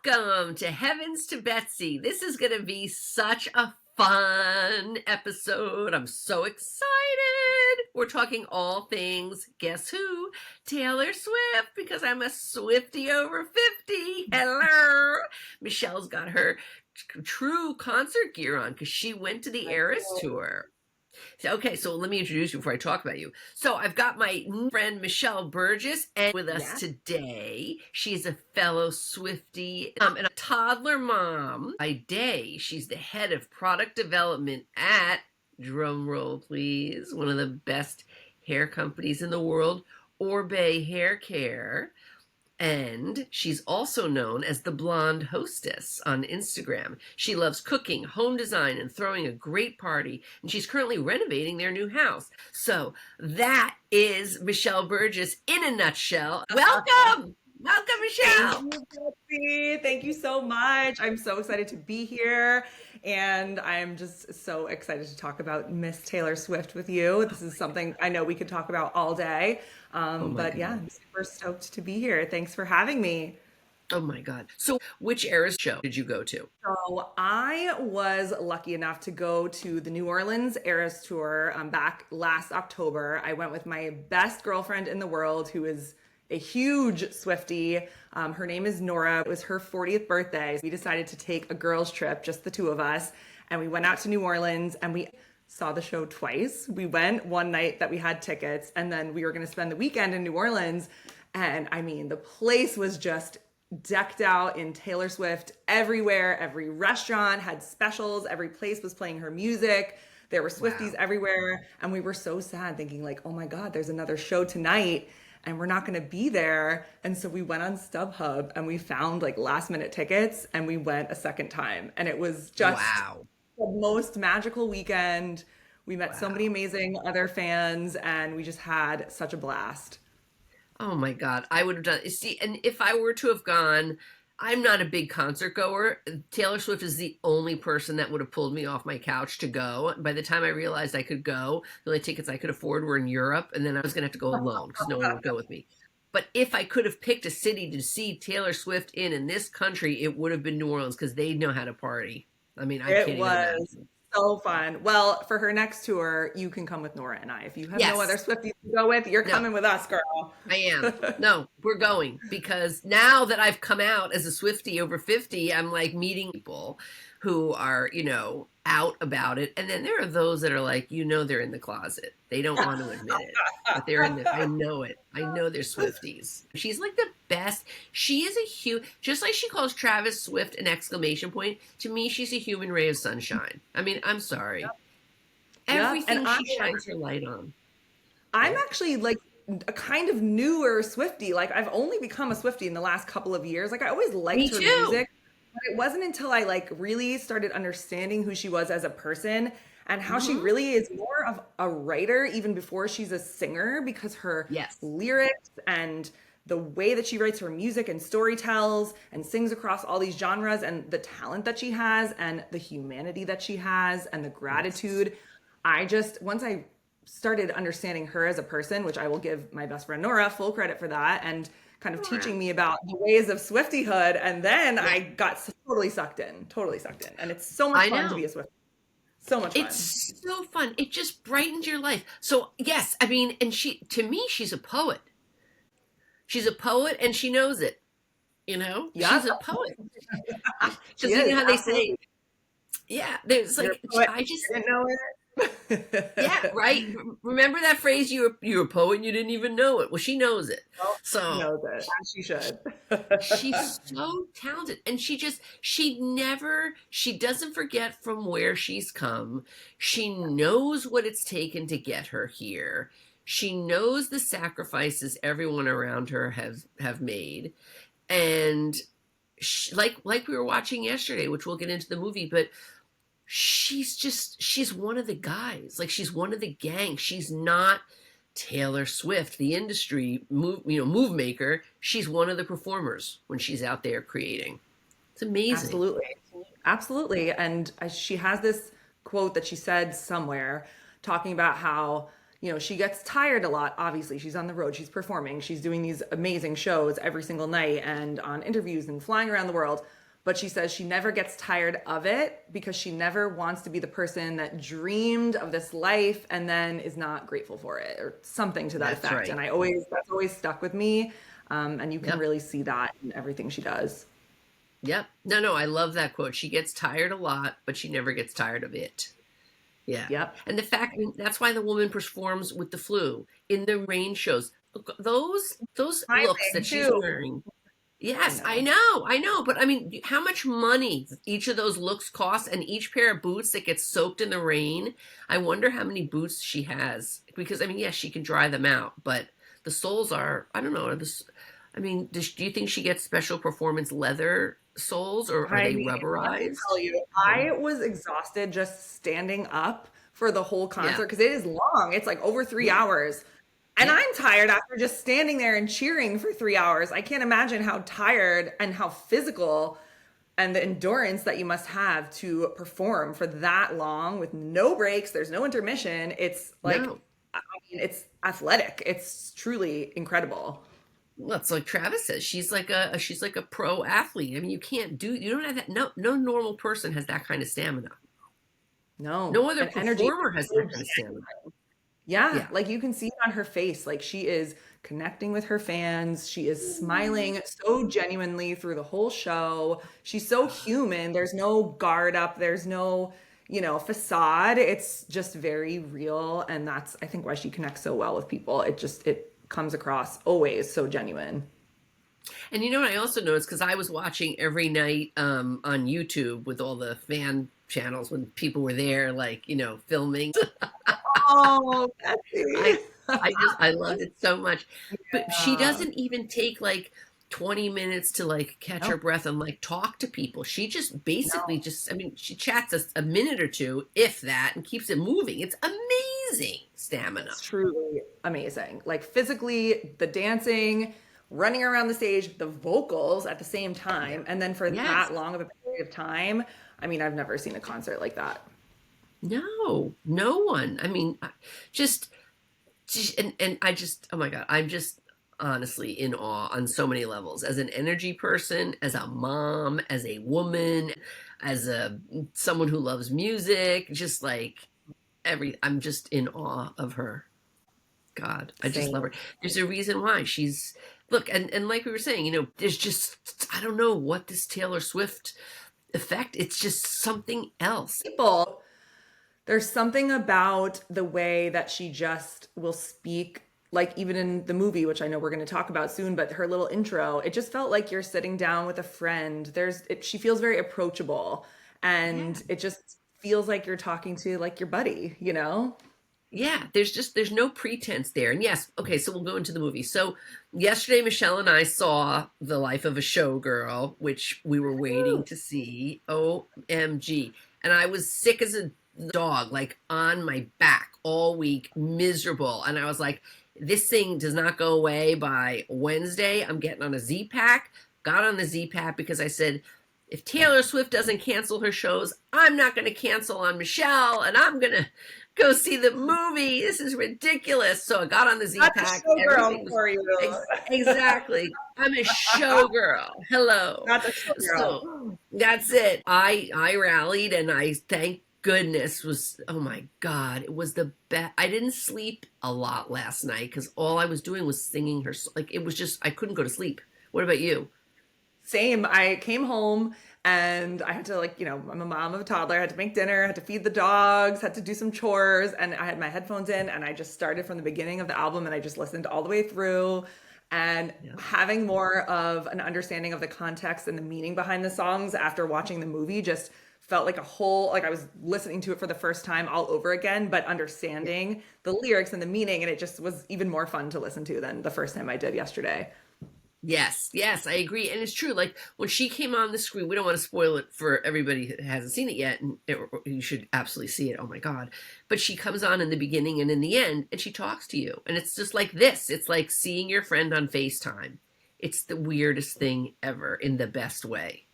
Welcome to Heavens to Betsy. This is going to be such a fun episode. I'm so excited. We're talking all things, guess who? Taylor Swift, because I'm a Swifty over 50. Hello. Michelle's got her true concert gear on because she went to the Eras tour. Okay, so let me introduce you before I talk about you. So I've got my friend Michelle Burgess and with us today. She's a fellow Swiftie and a toddler mom. By day, she's the head of product development at, drumroll please, one of the best hair companies in the world, Orbe Hair Care. And she's also known as the Blonde Hostess on Instagram. She loves cooking, home design, and throwing a great party. And she's currently renovating their new house. So that is Michelle Burgess in a nutshell. Welcome! Welcome, Michelle! Thank you, Betsy. Thank you so much. I'm so excited to be here. And I'm just so excited to talk about Miss Taylor Swift with you. This is something I know we could talk about all day. But yeah, I'm super stoked to be here. Thanks for having me. Oh my God. So which Eras show did you go to? So I was lucky enough to go to the New Orleans Eras Tour back last October. I went with my best girlfriend in the world, who is a huge Swiftie. Her name is Nora. It was her 40th birthday. We decided to take a girls trip, just the two of us. And we went out to New Orleans and we saw the show twice. We went one night that we had tickets, and then we were going to spend the weekend in New Orleans. And I mean, the place was just decked out in Taylor Swift everywhere. Every restaurant had specials. Every place was playing her music. There were Swifties everywhere. And we were so sad, thinking like, oh my God, there's another show tonight and we're not going to be there. And so we went on StubHub and we found like last minute tickets and we went a second time. And it was just the most magical weekend. We met so many amazing other fans and we just had such a blast. Oh my God. I would have done, see, and if I were to have gone, I'm not a big concert goer. Taylor Swift is the only person that would have pulled me off my couch to go. By the time I realized I could go, the only tickets I could afford were in Europe, and then I was going to have to go alone because no one would go with me. But if I could have picked a city to see Taylor Swift in this country, it would have been New Orleans because they know how to party. I mean, I can't even imagine. So fun. Well, for her next tour, you can come with Nora and I. If you have no other Swifties to go with, you're coming with us, girl. I am. No, we're going because now that I've come out as a Swiftie over 50, I'm like meeting people who are, out about it. And then there are those that are like, they're in the closet. They don't want to admit it, but they're in I know it. I know they're Swifties. She's like the best. She is a just like she calls Travis Swift an exclamation point. To me, she's a human ray of sunshine. I mean, I'm sorry. Everything she shines her light on. I'm actually like a kind of newer Swiftie. Like I've only become a Swiftie in the last couple of years. Like I always liked her music. But it wasn't until I like really started understanding who she was as a person and how she really is more of a writer even before she's a singer, because her lyrics and the way that she writes her music and storytells and sings across all these genres, and the talent that she has and the humanity that she has and the gratitude. Once I started understanding her as a person, which I will give my best friend Nora full credit for that, and kind of teaching me about the ways of Swiftyhood. And then I got totally sucked in. And it's so much fun to be a Swiftie. So much fun. It's so fun. It just brightens your life. So yes, I mean, and to me, she's a poet. She's a poet and she knows it. She's a poet. Because how they say, there's like, I just didn't know it. Yeah, right. Remember that phrase? You're a poet and you didn't even know it. Well, she knows it. She knows it. She should. She's so talented, and she doesn't forget from where she's come. She knows what it's taken to get her here. She knows the sacrifices everyone around her have made, and like we were watching yesterday, which we'll get into the movie, but she's one of the guys. Like she's one of the gang. She's not Taylor Swift, the industry move maker. She's one of the performers when she's out there creating. It's amazing. Absolutely. And she has this quote that she said somewhere talking about how, she gets tired a lot. Obviously, she's on the road, she's performing, she's doing these amazing shows every single night and on interviews and flying around the world. But she says she never gets tired of it because she never wants to be the person that dreamed of this life and then is not grateful for it or something to that That's effect. right. And that's always stuck with me. And you can Yep. really see that in everything she does. Yep. No, no, I love that quote. She gets tired a lot, but she never gets tired of it. Yeah. Yep. And the fact that's why the woman performs with the flu in the rain shows. Look, those looks Timing that she's too. wearing. I Yes, know. I know, but I mean, how much money each of those looks cost, and each pair of boots that gets soaked in the rain. I wonder how many boots she has because I mean, yes, she can dry them out, but the soles are, I don't know, I mean, do you think she gets special performance leather soles or are I they mean, let me rubberized? tell you, I was exhausted just standing up for the whole Yeah, concert because it is long. It's like over three yeah, hours. And yeah. I'm tired after just standing there and cheering for 3 hours. I can't imagine how tired and how physical and the endurance that you must have to perform for that long with no breaks. There's no intermission. It's like, No. I mean, it's athletic. It's truly incredible. Well, it's like Travis says. She's like a pro athlete. I mean, you don't have that. No normal person has that kind of stamina. No, No other and energy is performer has so that kind of stamina. yeah, Yeah. like you can see it on her face. Like she is connecting with her fans. She is smiling so genuinely through the whole show. She's so human. There's no guard up. There's no, facade. It's just very real. And that's, I think, why she connects so well with people. It comes across always so genuine. And you know what I also noticed because I was watching every night on YouTube with all the fan channels when people were there, like filming. Oh, I Betsy. I loved it so much. But she Uh, doesn't even take like 20 minutes to like catch no, her breath and like talk to people. She just basically no. just I mean, she chats a minute or two, if that, and keeps it moving. It's amazing stamina. It's truly amazing. Like physically, the dancing, running around the stage, the vocals at the same Yeah. time, and then for Yes. that long of a period of time. I mean, I've never seen a concert like that. No, no one. I mean, just and I just oh my god, I'm just honestly in awe on so many levels as an energy person, as a mom, as a woman, as a someone who loves music, just like I'm just in awe of her. God, I just Same. love her. There's a reason why she's look and like we were saying, there's just I don't know what this Taylor Swift effect. It's just something else. People, there's something about the way that she just will speak, like even in the movie, which I know we're going to talk about soon, but her little intro, it just felt like you're sitting down with a friend. She feels very approachable, Yeah. and it just feels like you're talking to like your buddy, you know? Yeah, there's no pretense there. And yes, okay, so we'll go into the movie. So yesterday Michelle and I saw The Life of a Showgirl, which we were waiting to see. OMG. And I was sick as a dog, like on my back all week, miserable. And I was like, this thing does not go away by Wednesday. I'm getting on a Z Pack. Got on the Z Pack because I said, if Taylor Swift doesn't cancel her shows, I'm not going to cancel on Michelle, and I'm going to go see the movie. This is ridiculous. So I got on the Z That's Pack. a showgirl Everything was for you. exactly. I'm a showgirl. Hello. That's a So showgirl. that's it. I rallied, and I thank goodness was oh my god, it was the best. I didn't sleep a lot last night because all I was doing was singing her. Like it was just I couldn't go to sleep. What about you? Same. I came home and I had to I'm a mom of a toddler. I had to make dinner, had to feed the dogs, had to do some chores, and I had my headphones in and I just started from the beginning of the album and I just listened all the way through. And Yeah. having more of an understanding of the context and the meaning behind the songs after watching the movie just felt like a whole, like I was listening to it for the first time all over again, but understanding the lyrics and the meaning. And it just was even more fun to listen to than the first time I did yesterday. Yes, yes, I agree. And it's true. Like when she came on the screen, we don't want to spoil it for everybody that hasn't seen it yet. And you should absolutely see it. Oh my God. But she comes on in the beginning and in the end, and she talks to you. And it's just like this. It's like seeing your friend on FaceTime. It's the weirdest thing ever in the best way.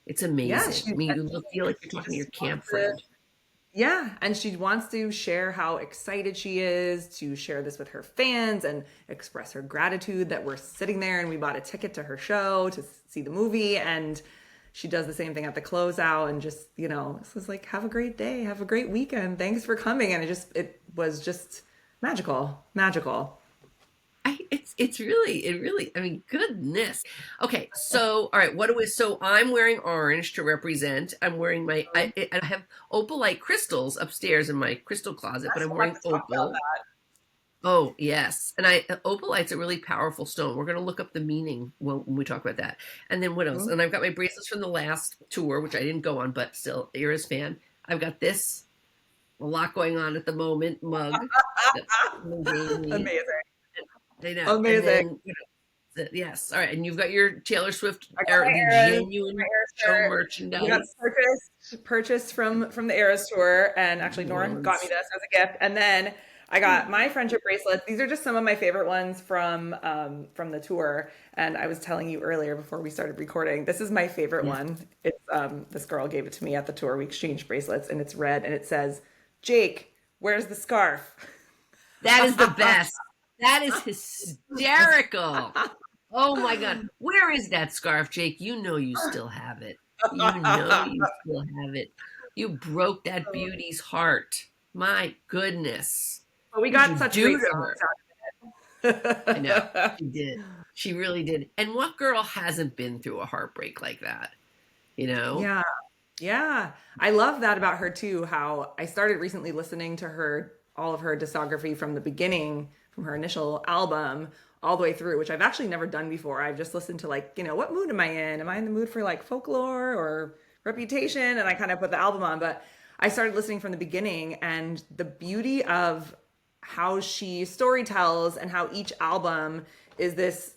It's Yeah, amazing. I mean, you feel like you're talking to your camp responsive. friend. Yeah, and she wants to share how excited she is to share this with her fans and express her gratitude that we're sitting there and we bought a ticket to her show to see the movie. And she does the same thing at the closeout and just, this was like, have a great day, have a great weekend. Thanks for coming. And it was just magical, magical. I mean, goodness. Okay, so all right, so I'm wearing orange to represent. I'm wearing I have opalite crystals upstairs in my crystal closet, but I'm wearing Let's talk about opal. Oh, yes. And opalite's a really powerful stone. We're going to look up the meaning when we talk about that. And then what else? that. And I've got my bracelets from the last tour, which I didn't go on, but still, Ira's fan. I've got this, a lot going on at the moment, mug. Amazing. I know. And Amazing. then, yes. All right. And you've got your Taylor Swift, I got the genuine my show shirt. We got merchandise. purchased from the Eras tour, and actually Nora got me this as a gift. And then I got my friendship bracelets. These are just some of my favorite ones from the tour. And I was telling you earlier before we started recording, this is my favorite one. It's this girl gave it to me at the tour. We exchanged bracelets, and it's red, and it says, "Jake, where's the scarf?" That is the best. That is hysterical. Oh my God. Where is that scarf, Jake? You know you still have it. You know you still have it. You broke that beauty's heart. My goodness. But we got such great songs out of it. I know. She did. She really did. And what girl hasn't been through a heartbreak like that? Yeah. Yeah. I love that about her too, how I started recently listening to all of her discography from the beginning, from her initial album all the way through, which I've actually never done before. I've just listened to what mood am I in? Am I in the mood for like folklore or Reputation? And I kind of put the album on, but I started listening from the beginning, and the beauty of how she storytells and how each album is this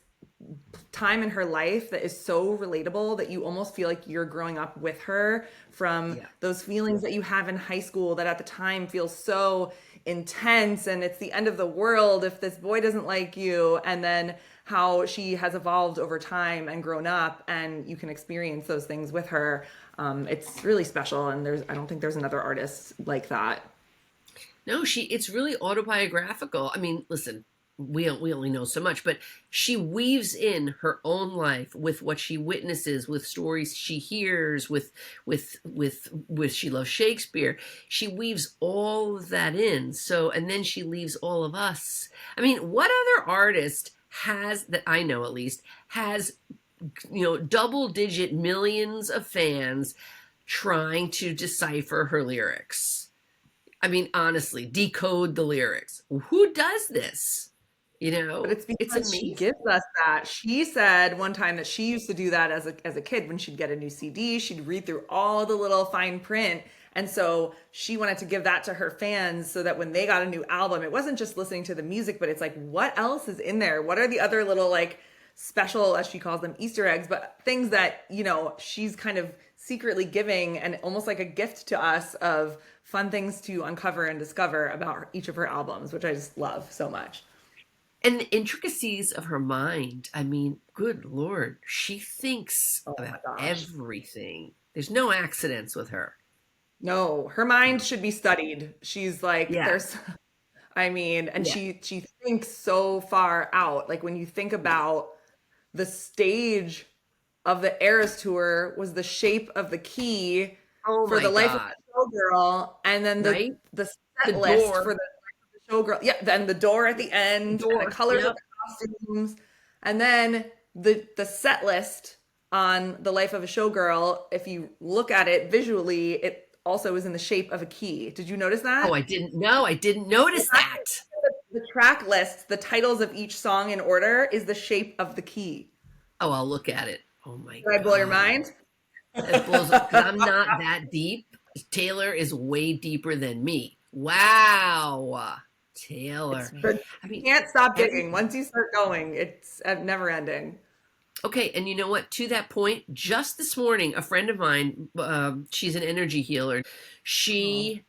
time in her life that is so relatable that you almost feel like you're growing up with her, from those feelings that you have in high school that at the time feel so intense and it's the end of the world if this boy doesn't like you, and then how she has evolved over time and grown up, and you can experience those things with her. It's really special, and I don't think there's another artist like that. No, it's really autobiographical. I mean, listen, we only know so much, but she weaves in her own life with what she witnesses, with stories she hears, with she loves Shakespeare. She weaves all of that in. So, and then she leaves all of us. I mean, what other artist has, that I know at least, has double-digit millions of fans trying to decipher her lyrics? I mean, honestly, decode the lyrics. Who does this? But it's because she gives us that. She said one time that she used to do that as a kid. When she'd get a new CD, she'd read through all the little fine print. And so she wanted to give that to her fans so that when they got a new album, it wasn't just listening to the music, but it's like, what else is in there? What are the other little special, as she calls them, Easter eggs, but things that, she's kind of secretly giving, and almost like a gift to us of fun things to uncover and discover about each of her albums, which I just love so much. And the intricacies of her mind. I mean, good Lord, she thinks about everything. There's no accidents with her. No, her mind should be studied. She's like, she thinks so far out. Like when you think about the stage of the Eras tour was the shape of the key for the life of the Showgirl, and then the set list for the Showgirl. Yeah, then the door at the end, and the colors of the costumes, and then the set list on the life of a Showgirl. If you look at it visually, it also is in the shape of a key. Did you notice that? Oh, I didn't know. I didn't notice that. The track list, the titles of each song in order, is the shape of the key. Oh, I'll look at it. Oh my God. Did I blow your mind? It blows up because I'm not that deep. Taylor is way deeper than me. Wow. Taylor. You can't stop digging. Once you start going, it's never ending. Okay, and you know what? To that point, just this morning, a friend of mine, she's an energy healer, she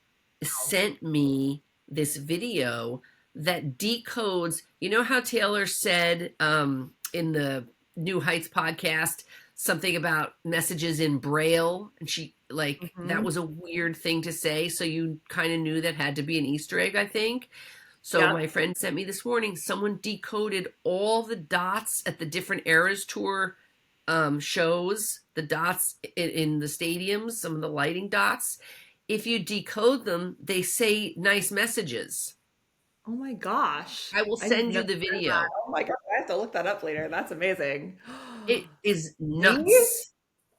sent me this video that decodes, you know how Taylor said in the New Heights podcast, something about messages in Braille, and she like that Hmm. was a weird thing to say, so you kind of knew that had to be an Easter egg, I think. So my Yep. friend sent me this morning, someone decoded all the dots at the different Eras Tour shows, the dots in the stadiums, some of the lighting dots. If you decode them, they say nice messages. Oh my gosh. I will I have send you never the heard that. video. Oh my gosh. I have to look that up later. That's amazing. It is See? nuts.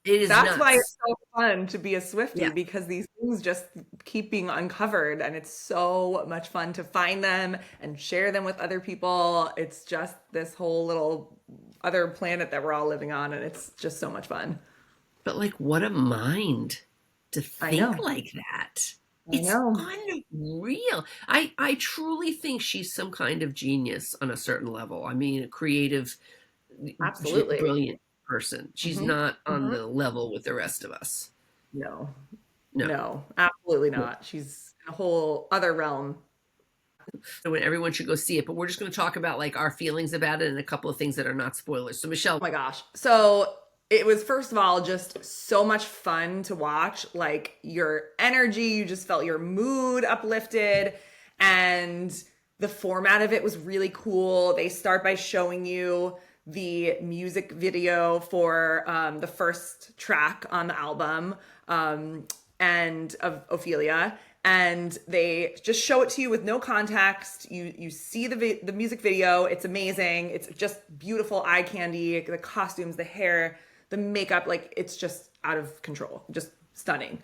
It is That's why it's nuts. so fun to be a Swiftie, Yeah. because these things just keep being uncovered, and it's so much fun to find them and share them with other people. It's just this whole little other planet that we're all living on, and it's just so much fun. But like, what a mind to I think know. like that. I It's know. unreal. I truly think she's some kind of genius on a certain level. I mean, a creative, Absolutely. brilliant person. She's Hmm. not on Hmm. the level with the rest of us. No, No. no, absolutely No. not. She's in a whole other realm. So everyone should go see it. But we're just going to talk about like our feelings about it and a couple of things that are not spoilers. So Michelle, Oh my gosh. So it was, first of all, just so much fun to watch. Like, your energy, you just felt your mood uplifted. And the format of it was really cool. They start by showing you the music video for the first track on the album, and of Ophelia, and they just show it to you with no context. You see the music video. It's amazing. It's just beautiful eye candy. The costumes, the hair, the makeup, like, it's just out of control. Just stunning.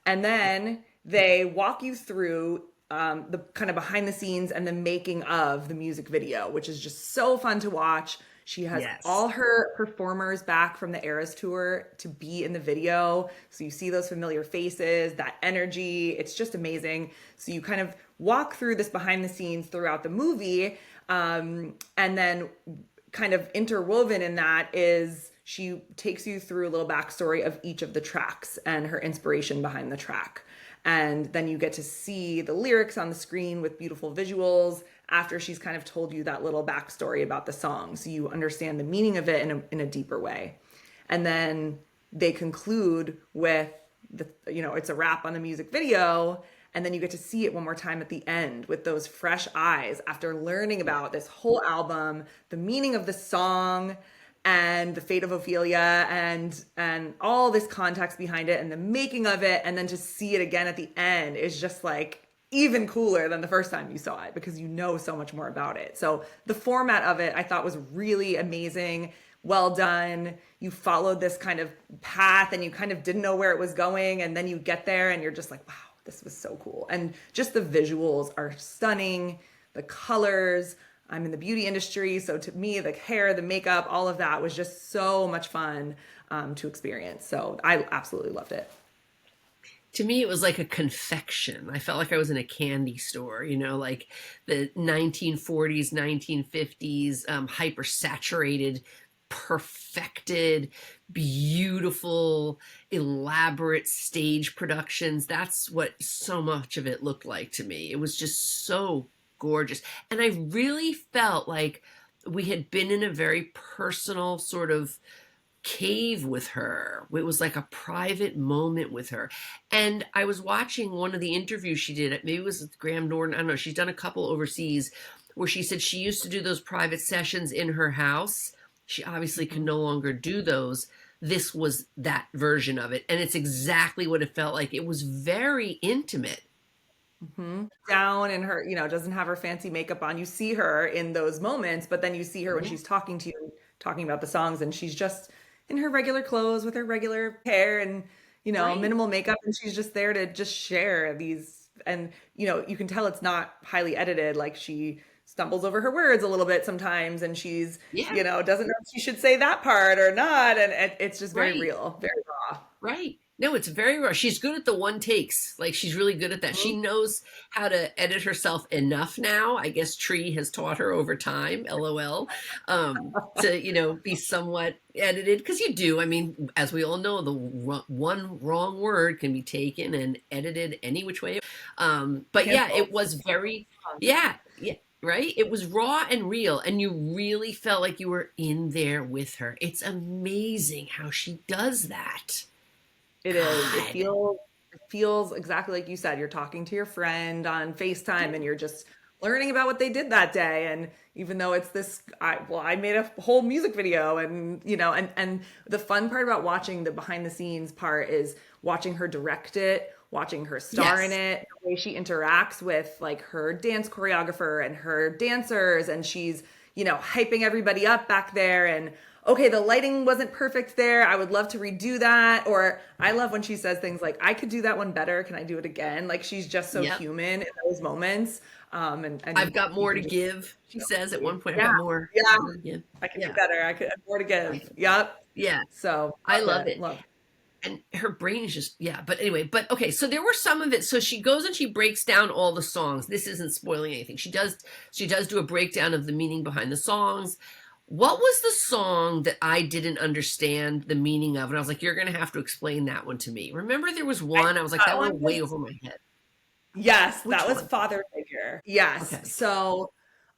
And then they walk you through the kind of behind the scenes and the making of the music video, which is just so fun to watch. She has yes. all her performers back from the Eras tour to be in the video. So you see those familiar faces, that energy. It's just amazing. So you kind of walk through this behind the scenes throughout the movie. And then, kind of interwoven in that, is she takes you through a little backstory of each of the tracks and her inspiration behind the track. And then you get to see the lyrics on the screen with beautiful visuals after she's kind of told you that little backstory about the song. So you understand the meaning of it in a deeper way. And then they conclude with it's a wrap on the music video. And then you get to see it one more time at the end with those fresh eyes after learning about this whole album, the meaning of the song, and the fate of Ophelia, and all this context behind it and the making of it, and then to see it again at the end is just like even cooler than the first time you saw it, because you know so much more about it. So the format of it I thought was really amazing. Well done. You followed this kind of path and you kind of didn't know where it was going, and then you get there and you're just like, wow, this was so cool. And just the visuals are stunning. The colors, I'm in the beauty industry, so to me, the hair, the makeup, all of that was just so much fun to experience. So I absolutely loved it. To me, it was like a confection. I felt like I was in a candy store, like the 1940s, 1950s, hyper saturated, perfected, beautiful, elaborate stage productions. That's what so much of it looked like to me. It was just so gorgeous. And I really felt like we had been in a very personal sort of cave with her. It was like a private moment with her. And I was watching one of the interviews she did. Maybe it was with Graham Norton. I don't know. She's done a couple overseas where she said she used to do those private sessions in her house. She obviously can Mhm. no longer do those. This was that version of it. And it's exactly what it felt like. It was very intimate. Hmm. Down, and her, doesn't have her fancy makeup on. You see her in those moments, but then you see her when Yeah. she's talking to you, talking about the songs, and she's just in her regular clothes with her regular hair and, Right. minimal makeup, and she's just there to just share these. And, you can tell it's not highly edited. Like, she stumbles over her words a little bit sometimes, and she's, Yeah. doesn't know if she should say that part or not. And it's just very Right. real, very raw. Right. No, it's very raw. She's good at the one takes. Like she's really good at that. She Mhm. knows how to edit herself enough now. I guess Tree has taught her over time, LOL, to, be somewhat edited because you do. I mean, as we all know, the one wrong word can be taken and edited any which way. But yeah, it Cancelled. was very, yeah, yeah. right? It was raw and real, and you really felt like you were in there with her. It's amazing how she does that. It is. God. It feels exactly like you said. You're talking to your friend on FaceTime and you're just learning about what they did that day. And even though it's this, I made a whole music video and, and the fun part about watching the behind the scenes part is watching her direct it, watching her star in Yes. it, the way she interacts with like her dance choreographer and her dancers. And she's, hyping everybody up back there. And okay, the lighting wasn't perfect there. I would love to redo that. Or I love when she says things like, I could do that one better. Can I do it again? Like she's just so Yep. human in those moments. And I've got you more to can just, give. She says at one point, I've yeah, got more. yeah, More to give. I can do Yeah. better. I could have more to give. Yep. Yeah. So I loved love it. it. Loved it. And her brain is just, yeah. But anyway, but okay. So there were some of it. So she goes and she breaks down all the songs. This isn't spoiling anything. She does do a breakdown of the meaning behind the songs. What was the song that I didn't understand the meaning of? And I was like, you're going to have to explain that one to me. Remember there was one, I was like, That that one went way was, over my head. yes, that Which was one? father figure. Yes. Okay. So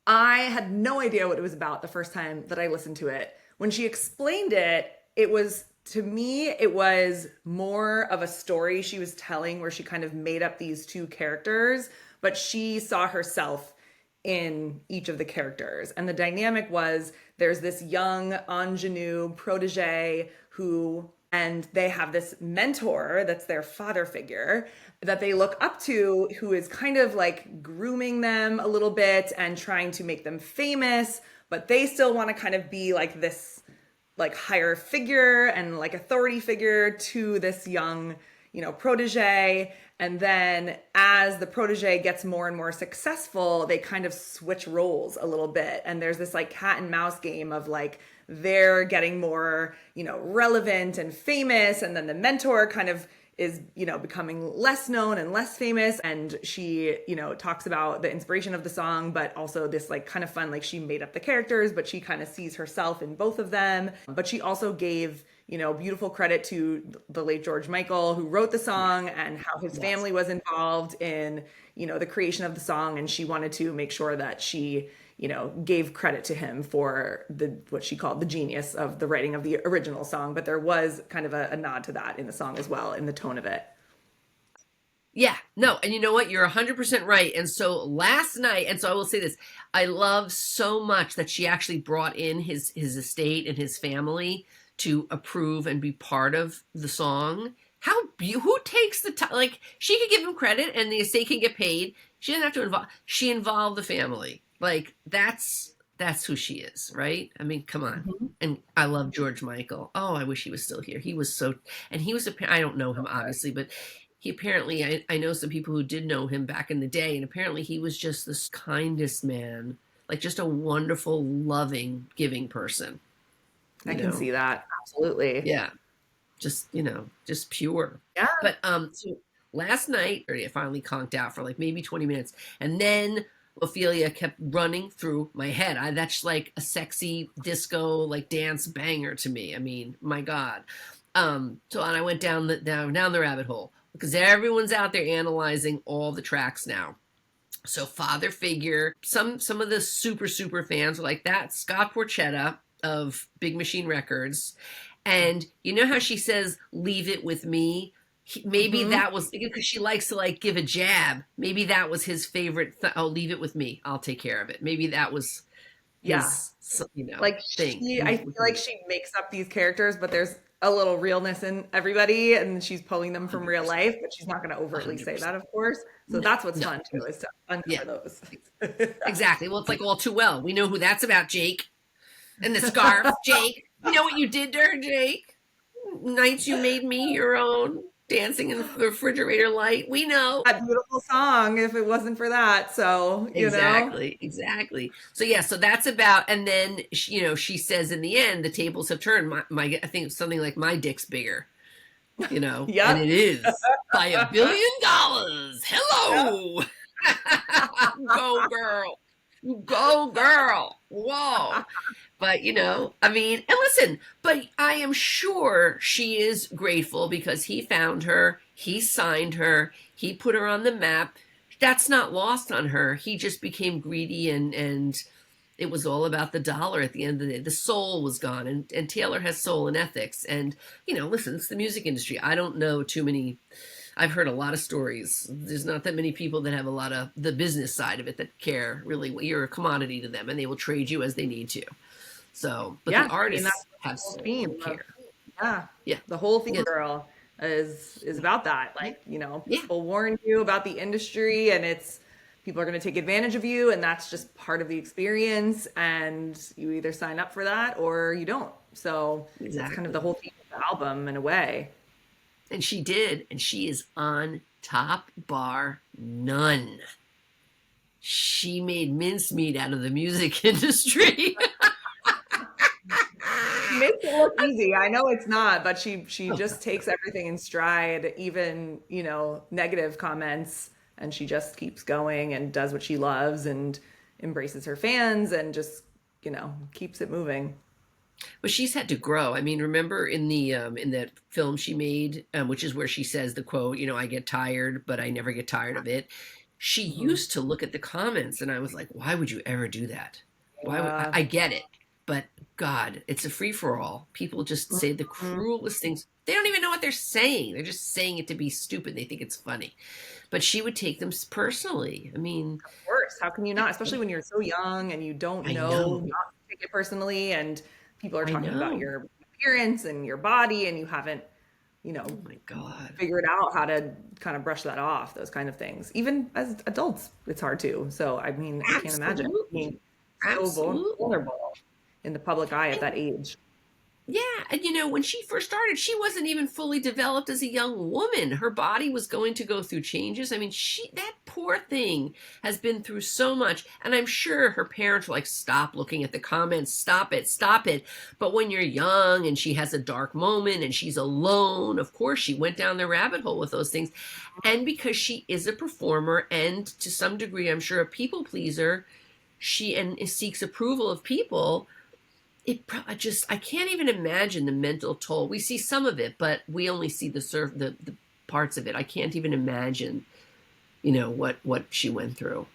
I had no idea what it was about the first time that I listened to it. When she explained it, it was to me, it was more of a story she was telling where she kind of made up these two characters, but she saw herself in each of the characters. And the dynamic was there's this young ingenue protege who, and they have this mentor that's their father figure that they look up to, who is kind of like grooming them a little bit and trying to make them famous, but they still want to kind of be like this like higher figure and like authority figure to this young, protege. And then as the protege gets more and more successful, they kind of switch roles a little bit. And there's this like cat and mouse game of like they're getting more, relevant and famous. And then the mentor kind of is, becoming less known and less famous. And she, talks about the inspiration of the song, but also this like kind of fun, like she made up the characters, but she kind of sees herself in both of them. But she also gave, beautiful credit to the late George Michael, who wrote the song and how his Yes. family was involved in, the creation of the song. And she wanted to make sure that she, gave credit to him for what she called the genius of the writing of the original song. But there was kind of a nod to that in the song as well, in the tone of it. Yeah, no, and you know what? You're 100% right. And so last night, and so I will say this, I love so much that she actually brought in his estate and his family to approve and be part of the song. Who takes the time? Like she could give him credit and the estate can get paid. She doesn't have to she involved the family. Like that's who she is, right? I mean, come on. Mhm. And I love George Michael. Oh, I wish he was still here. He was so, and he was I don't know him obviously, but he apparently, I know some people who did know him back in the day, and apparently he was just the kindest man, like just a wonderful, loving, giving person, I you can know? see that. Absolutely. Yeah, just, just pure. Yeah. But so last night, I finally conked out for like maybe 20 minutes, and then Ophelia kept running through my head. That's like a sexy disco, like dance banger to me. I mean, my God. So and I went down the rabbit hole because everyone's out there analyzing all the tracks now. So father figure, some of the super fans are like that Scott Porchetta of Big Machine Records, and you know how she says "Leave it with me." Maybe Hmm. that was because she likes to like give a jab. Maybe that was his favorite. Oh, leave it with me. I'll take care of it. Maybe that was Yeah. his, Like thing. I Leave it feel with like me. she makes up these characters, but there's a little realness in everybody, and she's pulling them from real 100%. life, but she's not going to overtly say 100%. that, of course. So No, that's what's no. fun too, is to Yeah, uncover those. exactly. Well, it's like all too well. We know who that's about, Jake. And the scarf, Jake. You know what you did to her, Jake? Nights you made me your own, dancing in the refrigerator light. We know. That beautiful song, if it wasn't for that. So, Exactly. So yeah, so that's about, and then she says in the end, the tables have turned. I think something like my dick's bigger, and Yep. it is by $1 billion. Yep. Hello, go girl, go girl. Whoa. But I mean, and listen, but I am sure she is grateful because he found her, he signed her, he put her on the map. that's not lost on her. He just became greedy, and it was all about the dollar at the end of the day. The soul was gone, and Taylor has soul and ethics. And, listen, it's the music industry. I don't know too many. I've heard a lot of stories. There's not that many people that have a lot of the business side of it that care really. You're a commodity to them, and they will trade you as they need to. So, but Yeah, the I mean, artists that's the have whole soul theme and of, care. yeah, Yeah. the whole theme, Yeah. girl, is about that. Yeah. Like, Yeah. people warn you about the industry, and it's people are going to take advantage of you, and that's just part of the experience. And you either sign up for that or you don't. So that's kind of the Exactly. whole theme of the album in a way. And she did, and she is on top, bar none. She made mincemeat out of the music industry. She makes it look easy. I know it's not, but she Oh, just takes everything in stride, even, negative comments, and she just keeps going and does what she loves and embraces her fans and just, keeps it moving. but she's had to grow. I mean, remember in that film she made, which is where she says the quote, "I get tired, but I never get tired of it." She Hmm. used to look at the comments, and I was like, "Why would you ever do that? Why would Yeah. I get it?" But God, it's a free for all. People just say the Mhm. cruelest things. They don't even know what they're saying. They're just saying it to be stupid. They think it's funny. But she would take them personally. I mean, Of course. How can you not? Especially when you're so young and you don't I know know. not to take it personally, and people are I talking about know. your appearance and your body, and you haven't, Oh my God. figured out how to kind of brush that off, those kind of things. Even as adults, it's hard to. So, I mean, I can't imagine Absolutely. being so Absolutely. vulnerable in the public eye at And that age. yeah, and when she first started, she wasn't even fully developed as a young woman. Her body was going to go through changes. I mean, that poor thing has been through so much, and I'm sure her parents were like, "Stop looking at the comments, stop it, stop it." But when you're young and she has a dark moment and she's alone, of course she went down the rabbit hole with those things. And because she is a performer and to some degree, I'm sure a people pleaser, she and seeks approval of people. I can't even imagine the mental toll. We see some of it, but we only see the parts of it. I can't even imagine, what she went through.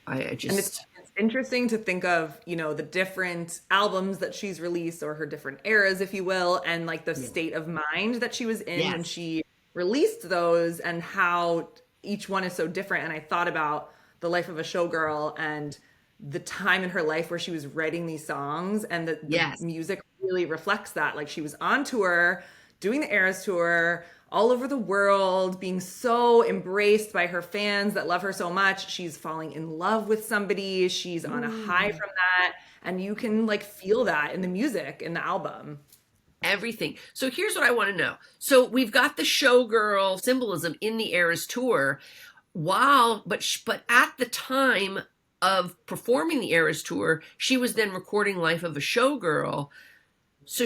I And it's, just it's interesting to think of, the different albums that she's released, or her different eras, if you will, and like the Yeah. state of mind that she was in when Yes. she released those, and how each one is so different. And I thought about the life of a showgirl and the time in her life where she was writing these songs, and the Yes. music really reflects that. Like, she was on tour, doing the Eras tour, all over the world, being so embraced by her fans that love her so much. She's falling in love with somebody. She's on a high Ooh. from that. And you can like feel that in the music, in the album. Everything. So here's what I want to know. So we've got the showgirl symbolism in the Eras tour. But at the time of performing the Eras tour, she was then recording Life of a Showgirl. So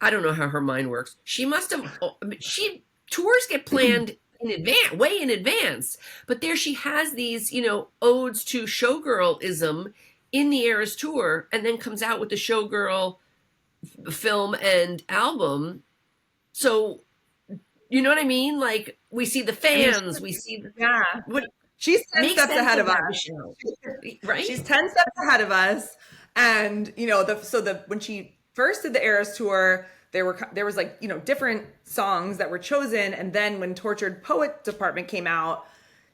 I don't know how her mind works. She must have, she, tours get planned in advance, way in advance. But there she has these, odes to showgirlism in the Eras tour, and then comes out with the Showgirl film and album. So, you know what I mean? Like, we see the I mean, fans, we see yeah, what she's 10 makes steps sense ahead of us. about the show, right? She's 10 steps ahead of us. And, when she first did the Eras tour, there was like, different songs that were chosen. And then when Tortured Poet Department came out,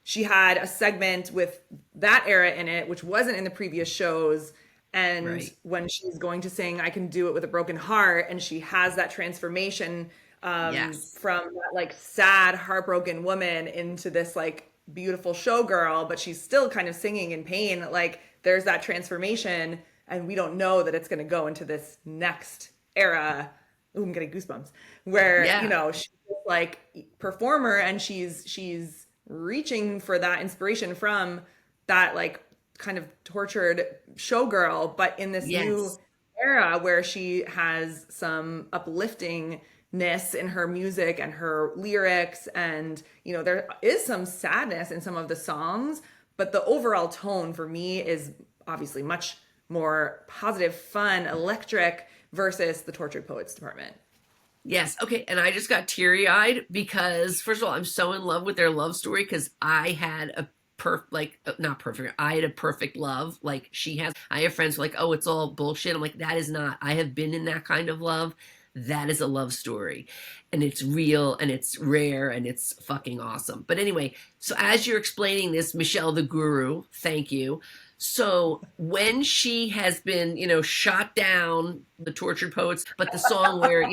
she had a segment with that era in it, which wasn't in the previous shows. And Right. when she's going to sing I Can Do It With a Broken Heart, and she has that transformation, Yes. from that like sad, heartbroken woman into this like beautiful showgirl, but she's still kind of singing in pain. Like, there's that transformation, and we don't know that it's going to go into this next era. Ooh, I'm getting goosebumps. Where, Yeah. she's like performer, and she's reaching for that inspiration from that like kind of tortured showgirl, but in this new Yes. era where she has some upliftingness in her music and her lyrics. And there is some sadness in some of the songs, but the overall tone for me is obviously much more positive, fun, electric, versus the Tortured Poets Department. Yes. Okay. And I just got teary eyed because, first of all, I'm so in love with their love story because I had a not perfect. I had a perfect love. Like she has, I have friends who are like, oh, it's all bullshit. I'm like, that is not. I have been in that kind of love. That is a love story, and it's real and it's rare and it's fucking awesome. But anyway, so as you're explaining this, Michelle the Guru, thank you. So when she has been, shot down, the tortured poets, but the song where,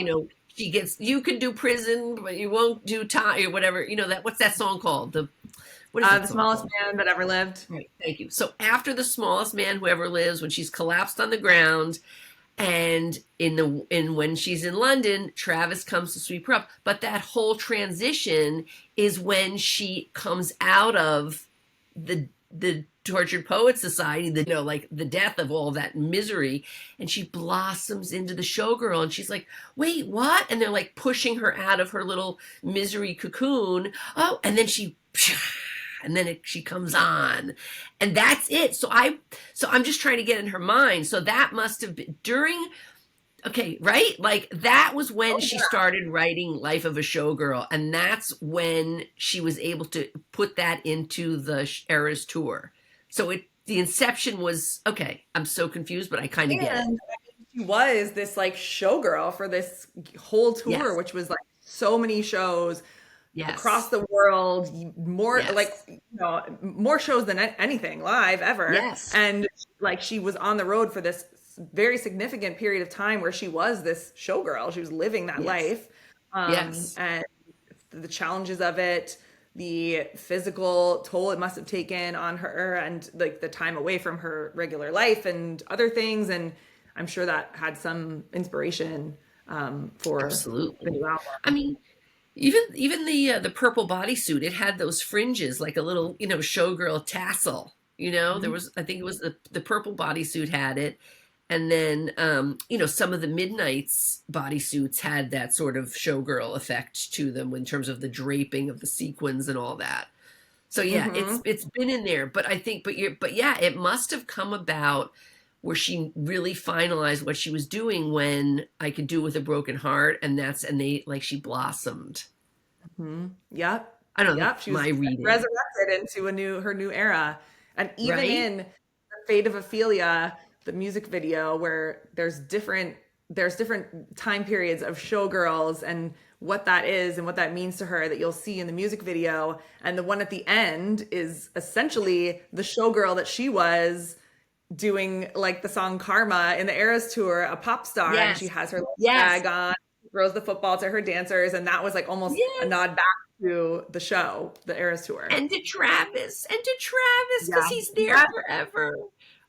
she gets, you can do prison, but you won't do time or whatever, what's that song called? What is that The song smallest called? man that ever lived. Right, thank you. So after the smallest man who ever lives, when she's collapsed on the ground, and when she's in London, Travis comes to sweep her up. But that whole transition is when she comes out of the tortured poet society, like the death of all that misery, and she blossoms into the showgirl, and she's like, wait, what? And they're like pushing her out of her little misery cocoon. Oh, and then she she comes on, and that's it. So I'm just trying to get in her mind. So that must have been during, okay, right? Like that was when she started writing Life of a Showgirl, and that's when she was able to put that into the Eras tour. So the inception was, okay, I'm so confused, but I kind of get it. And she was this like showgirl for this whole tour, Yes. which was like so many shows across Yes. the world, more like Yes. more shows than anything live ever. Yes. And like she was on the road for this very significant period of time where she was this showgirl. She was living that Yes. life, Yes. and the challenges of it, the physical toll it must have taken on her, and like the time away from her regular life and other things. And I'm sure that had some inspiration for the Absolutely. new I album. mean, even the purple bodysuit, it had those fringes like a little, showgirl tassel. There was, I think it was the purple bodysuit had it, and then some of the Midnight's bodysuits had that sort of showgirl effect to them in terms of the draping of the sequins and all that. So yeah, Hmm. it's been in there, but I think, but yeah, it must have come about where she really finalized what she was doing when I Could Do With a Broken Heart, and they like she blossomed. Hmm. Yep. I don't know, Yep. that's She my was reading, resurrected into her new era. And even right? in The Fate of Ophelia, the music video where there's different time periods of showgirls and what that is and what that means to her that you'll see in the music video. And the one at the end is essentially the showgirl that she was doing, like the song Karma in the Eras tour, a pop star, and she Yes, has her little yes, bag on, throws the football to her dancers, and that was like almost a yes. nod back to the show, the Eras tour. And to Travis, because Yeah. he's there Yeah. forever.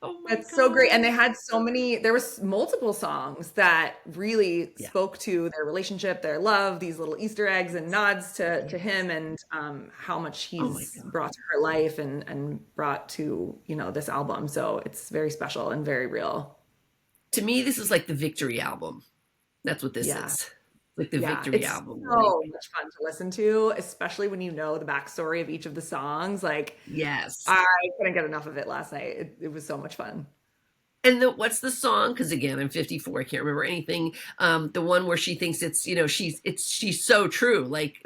Oh my That's so great. And they God. had there was multiple songs that really Yeah, spoke to their relationship, their love, these little Easter eggs and nods to yes. him, and how much Oh my he's God. brought to her life and brought to, this album. So it's very special and very real. To me, this is like the victory album. That's what this Yeah. is. Like the Yeah, victory it's album. so Like, much fun to listen to, especially when you know the backstory of each of the songs. Like, yes. I couldn't get enough of it last night. It was so much fun. And what's the song? Because again, I'm 54. I can't remember anything. The one where she thinks she's so true. Like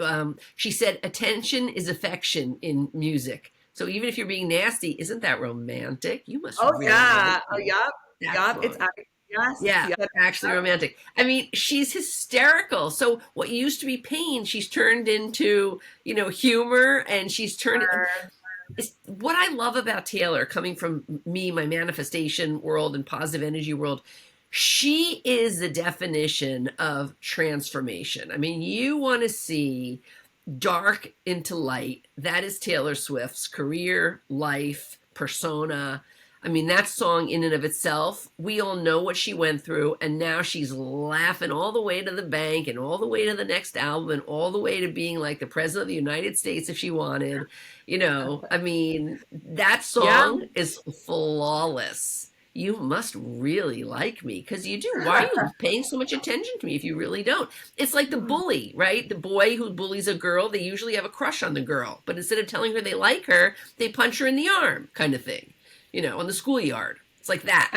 she said, attention is affection in music. So even if you're being nasty, isn't that romantic? You must Oh really like yeah. Oh me. yup. That Yup. song. Yes. Yeah, Yep. actually romantic. I mean, she's hysterical. So what used to be pain, she's turned into, humor, and she's turned. It's what I love about Taylor, coming from me, my manifestation world and positive energy world. She is the definition of transformation. I mean, you want to see dark into light. That is Taylor Swift's career, life, persona. I mean, that song in and of itself, we all know what she went through, and now she's laughing all the way to the bank and all the way to the next album and all the way to being like the president of the United States if she wanted. I mean, that Yeah. song is flawless. You must really like me because you do. Why are you paying so much attention to me if you really don't? It's like the bully, right? The boy who bullies a girl, they usually have a crush on the girl, but instead of telling her they like her, they punch her in the arm, kind of thing, on the schoolyard. It's like that.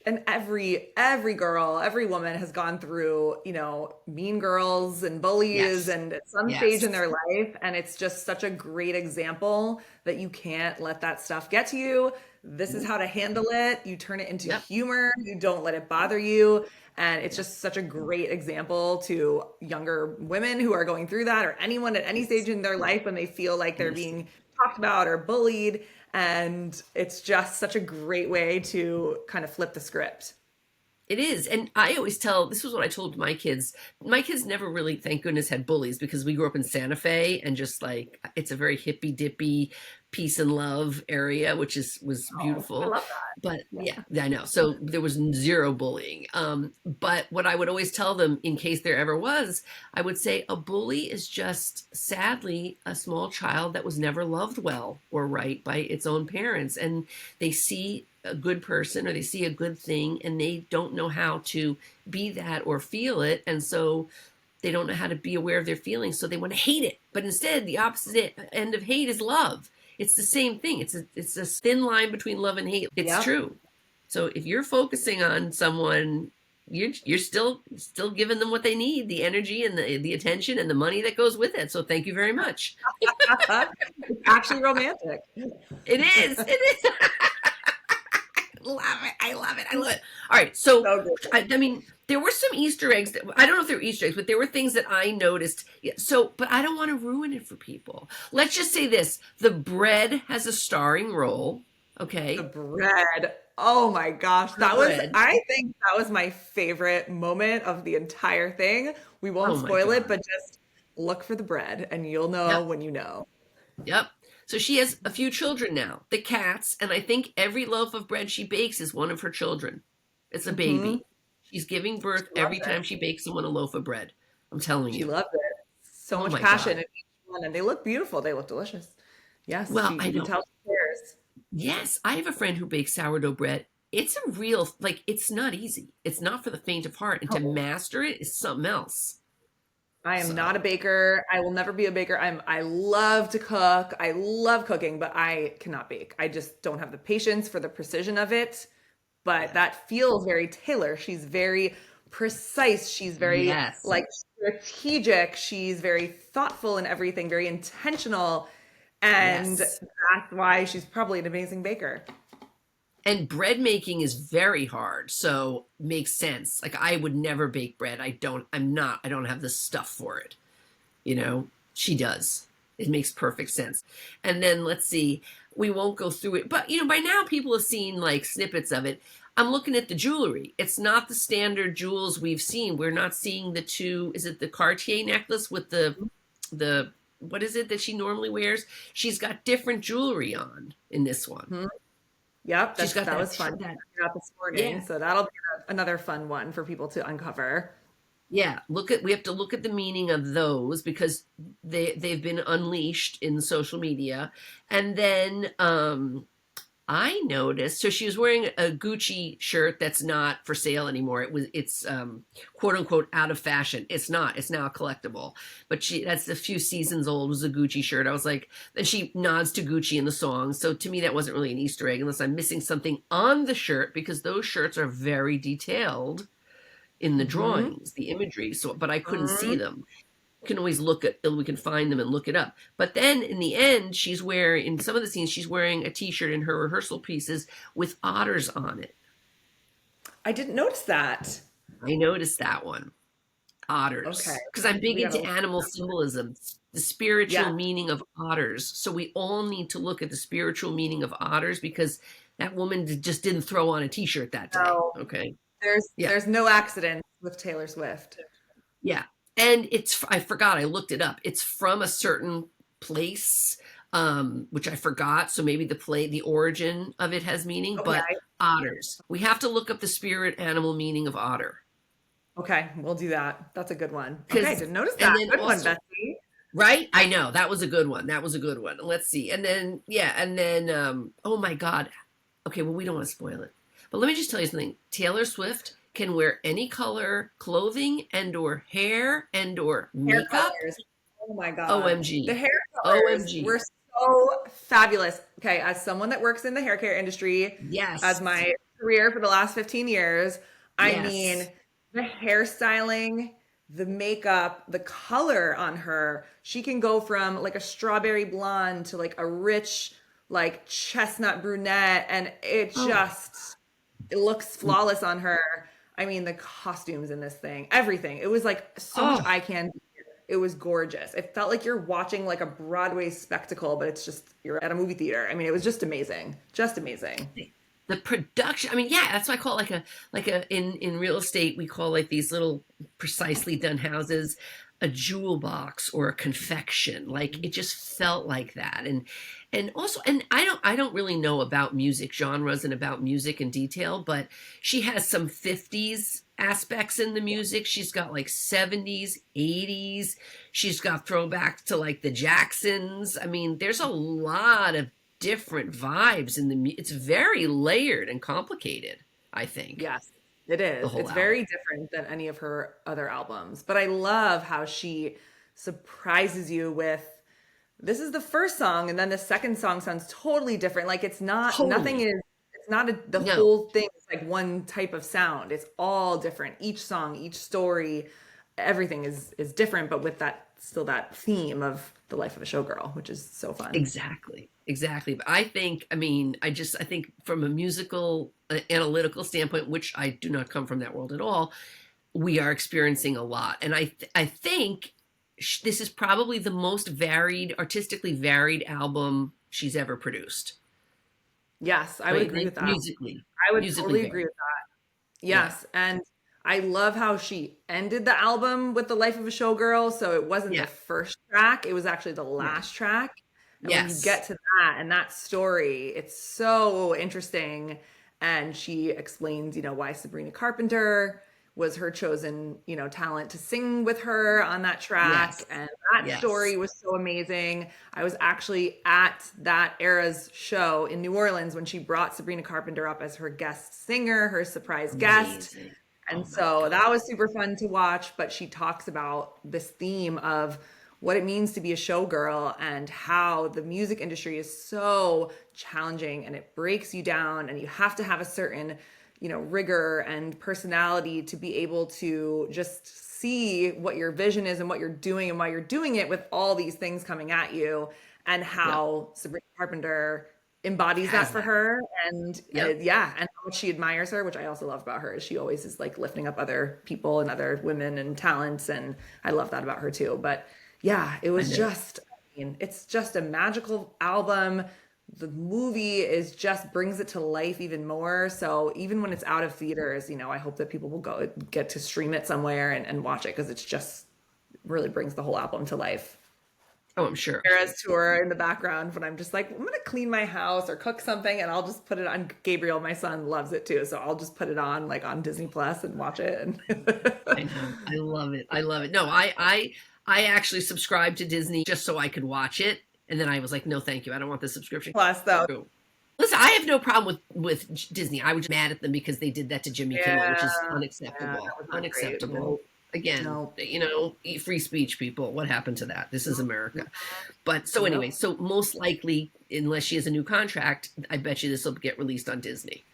And and every girl, every woman has gone through, you know, mean girls and bullies Yes. and at some stage in Yes. their life. And it's just such a great example that you can't let that stuff get to you. This is how to handle it. You turn it into Yep. humor. You don't let it bother you. And it's just such a great example to younger women who are going through that, or anyone at any stage in their life when they feel like they're Yes. being talked about or bullied. And it's just such a great way to kind of flip the script. It is. And I always tell, this was what I told my kids. My kids never really, thank goodness, had bullies because we grew up in Santa Fe and just like, it's a very hippy dippy peace and love area, which was Oh, I beautiful. love that. But Yeah. yeah, I know. So there was zero bullying. But what I would always tell them in case there ever was, I would say a bully is just sadly a small child that was never loved well or right by its own parents. And they see a good person or they see a good thing and they don't know how to be that or feel it, and so they don't know how to be aware of their feelings, so they want to hate it. But instead the opposite end of hate is love. It's the same thing. It's a thin line between love and hate. It's Yep. true. So if you're focusing on someone, you're still giving them what they need, the energy and the attention and the money that goes with it. So thank you very much. It's actually romantic. It is. It is. Love it. I love it. I love it. All right. So, So good. I mean, there were some Easter eggs that I don't know if they were Easter eggs, but there were things that I noticed. Yeah, so, but I don't want to ruin it for people. Let's just say this: the bread has a starring role. The Okay, bread. Oh my gosh. the bread. I think that was my favorite moment of the entire thing. We Oh won't my spoil it, god. but just look for the bread and you'll know Yep. when you know. Yep. So she has a few children now, the cats, and I think every loaf of bread she bakes is one of her children. It's a Hmm. baby. She's giving birth She loves every it. time she bakes someone a loaf of bread. I'm telling She you. loves it. So Oh much my passion god. in each one, and they look beautiful. They look delicious. Yes, Well, she I you can know. tell she cares. Yes, I have a friend who bakes sourdough bread. It's a real, like, it's not easy. It's not for the faint of heart. And to No. master it is something else. I am not a So, baker. I will never be a baker. I love to cook. I love cooking, but I cannot bake. I just don't have the patience for the precision of it. But yeah. that feels very Taylor. She's very precise. She's very Yes. like strategic. She's very thoughtful in everything, very intentional. And Yes. that's why she's probably an amazing baker. And bread making is very hard. So, makes sense. Like, I would never bake bread. I don't have the stuff for it. You know, she does. It makes perfect sense. And then let's see, we won't go through it, but by now people have seen like snippets of it. I'm looking at the jewelry. It's not the standard jewels we've seen. We're not seeing the two, is it the Cartier necklace with the what is it that she normally wears? She's got different jewelry on in this one. Mhm. Yep, She's got that that was fun. that I got this morning, yeah. so that'll be another fun one for people to uncover. Yeah, we have to look at the meaning of those because they've been unleashed in social media. And then I noticed, so she was wearing a Gucci shirt that's not for sale anymore. It's quote unquote out of fashion. It's not. It's now a collectible. But that's a few seasons old, was a Gucci shirt. I was like, then she nods to Gucci in the song. So to me that wasn't really an Easter egg unless I'm missing something on the shirt because those shirts are very detailed in the Hmm. drawings, the imagery. So, but I couldn't see Hmm. them. We can always we can find them and look it up. But then in the end, in some of the scenes, she's wearing a T-shirt in her rehearsal pieces with otters on it. I didn't notice that. I noticed that one, Okay, otters, because I'm big we gotta into look. animal symbolism, the spiritual Yeah. meaning of otters. So we all need to look at the spiritual meaning of otters because that woman just didn't throw on a T-shirt that day. No, Okay. Yeah. there's no accident with Taylor Swift. Yeah. And I forgot, I looked it up. It's from a certain place, which I forgot. So maybe the origin of it has meaning, Okay. but otters. We have to look up the spirit animal meaning of otter. Okay, we'll do that. That's a good one. Okay, Because, didn't notice and that. then Good one, also, Betsy. right? I know that was a good one. That was a good one. Let's see. And then, yeah. And then, oh my God. Okay. Well, we don't want to spoil it, but let me just tell you something. Taylor Swift can wear any color clothing and or hair and or Hair makeup. colors. Oh my God. The OMG. hair colors were OMG. so fabulous. Okay, as someone that works in the hair care industry, as Yes. my career for the last 15 years. I mean, Yes. the hairstyling, the makeup, the color on her, she can go from like a strawberry blonde to like a rich, like chestnut brunette, and Oh, it looks flawless on her. I mean, the costumes in this thing, everything. It was like so much oh, eye candy. It was gorgeous. It felt like you're watching like a Broadway spectacle, but it's just you're at a movie theater. I mean, it was just amazing. Just amazing. the production. I mean, yeah, that's why I call it like a in real estate we call like these little precisely done houses a jewel box or a confection. Like it just felt like that. And also, and I don't really know about music genres and about music in detail, but she has some 50s aspects in the music. She's got like 70s, 80s. She's got throwbacks to like the Jacksons. I mean, there's a lot of different vibes in it's very layered and complicated, I think, Yes, it the is. whole It's album. very different than any of her other albums. But I love how she surprises you with this is the first song, and then the second song sounds totally different. Like nothing Totally. is, it's not the No, whole thing is like one type of sound. It's all different. Each song, each story, everything is different, but with that, still that theme of the life of a showgirl, which is so fun. exactly. Exactly. But I think, I mean, I think from a musical analytical standpoint, which I do not come from that world at all, we are experiencing a lot. And I think this is probably the most varied, artistically varied album she's ever produced. Yes, I Don't would you agree think? with that. Musically, I would musically totally agree varied. with that. Yeah. Yes, and I love how she ended the album with The Life of a Showgirl. So it wasn't the Yeah. first track, it was actually the Yeah. last track. And when you Yes. get to that and that story, it's so interesting. And she explains, why Sabrina Carpenter was her chosen, talent to sing with her on that track. Yes. And that Yes. story was so amazing. I was actually at that era's show in New Orleans when she brought Sabrina Carpenter up as her guest singer, her surprise guest. Amazing. And Oh my so God. that was super fun to watch. But she talks about this theme of what it means to be a showgirl and how the music industry is so challenging and it breaks you down, and you have to have a certain, rigor and personality to be able to just see what your vision is and what you're doing and why you're doing it with all these things coming at you, and Yep. how Sabrina Carpenter embodies that Has for that. her. And Yep. yeah, and how much she admires her, which I also love about her, is she always is like lifting up other people and other women and talents, and I love that about her too. But yeah, it I was know. just, I mean, it's just a magical album. The movie is just brings it to life even more. So even when it's out of theaters, I hope that people will go get to stream it somewhere and watch it, because it's just really brings the whole album to life. Oh, I'm sure. Eras tour in the background when I'm just like, I'm gonna clean my house or cook something, and I'll just put it on. Gabriel, my son, loves it too, so I'll just put it on like on Disney Plus and watch it. And I know. I love it. I love it. No, I actually subscribed to Disney just so I could watch it. And then I was like, no, thank you. I don't want the subscription. Plus, though, Listen, I have no problem with Disney. I was just mad at them because they did that to Jimmy Kimmel, which yeah, is yeah, that unacceptable. was not great. Unacceptable. No, Again, no. free speech, people. What happened to that? This is America. But so Yep. anyway, so most likely, unless she has a new contract, I bet you this will get released on Disney.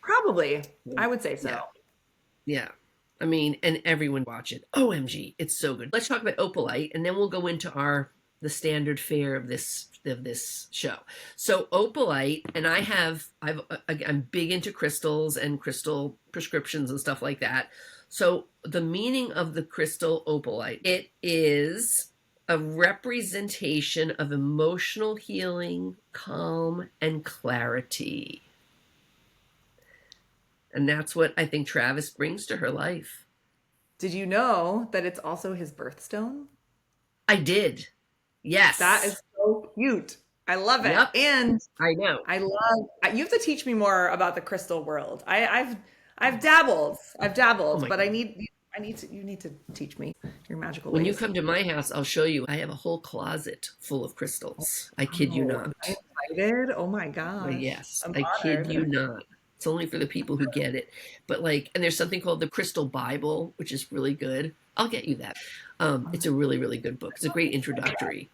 Probably, I would say so. Yeah, yeah. I mean, and everyone watch it. OMG, it's so good. Let's talk about Opalite, and then we'll go into the standard fare of this show. So Opalite, and I'm big into crystals and crystal prescriptions and stuff like that. So the meaning of the crystal opalite, it is a representation of emotional healing, calm, and clarity. And that's what I think Travis brings to her life. Did you know that it's also his birthstone? I did. That Yes. is so cute. I love it. Yep. And I know. I love you have to teach me more about the crystal world. I've dabbled. I've Oh dabbled, my but God. I need to you need to teach me your magical When you ways. come to my house, I'll show you. I have a whole closet full of crystals. I kid you Oh, am I not. invited? Oh my gosh. Yes, I'm I kid you honored. not. It's only for the people who get it. But like, and there's something called the Crystal Bible, which is really good. I'll get you that. It's a really, really good book. It's a great introductory.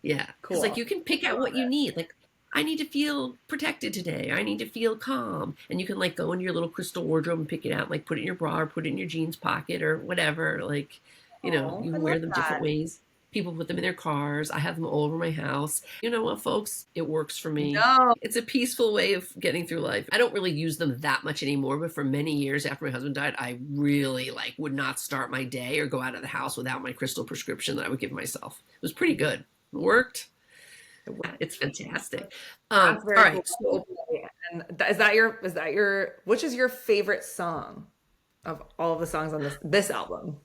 Yeah, because like Cool. you can pick out what you need. Like, I need to feel protected today. I need to feel calm. And you can like go into your little crystal wardrobe and pick it out, like put it in your bra or put it in your jeans pocket or whatever. Like, you know, Oh, you I can love wear them different that. ways. People put them in their cars. I have them all over my house. You know what, folks? It works for me. No. It's a peaceful way of getting through life. I don't really use them that much anymore, but for many years after my husband died, I really like would not start my day or go out of the house without my crystal prescription that I would give myself. It was pretty good. It worked. It's fantastic. That's All very cool. right. So And which is your favorite song of all of the songs on this album?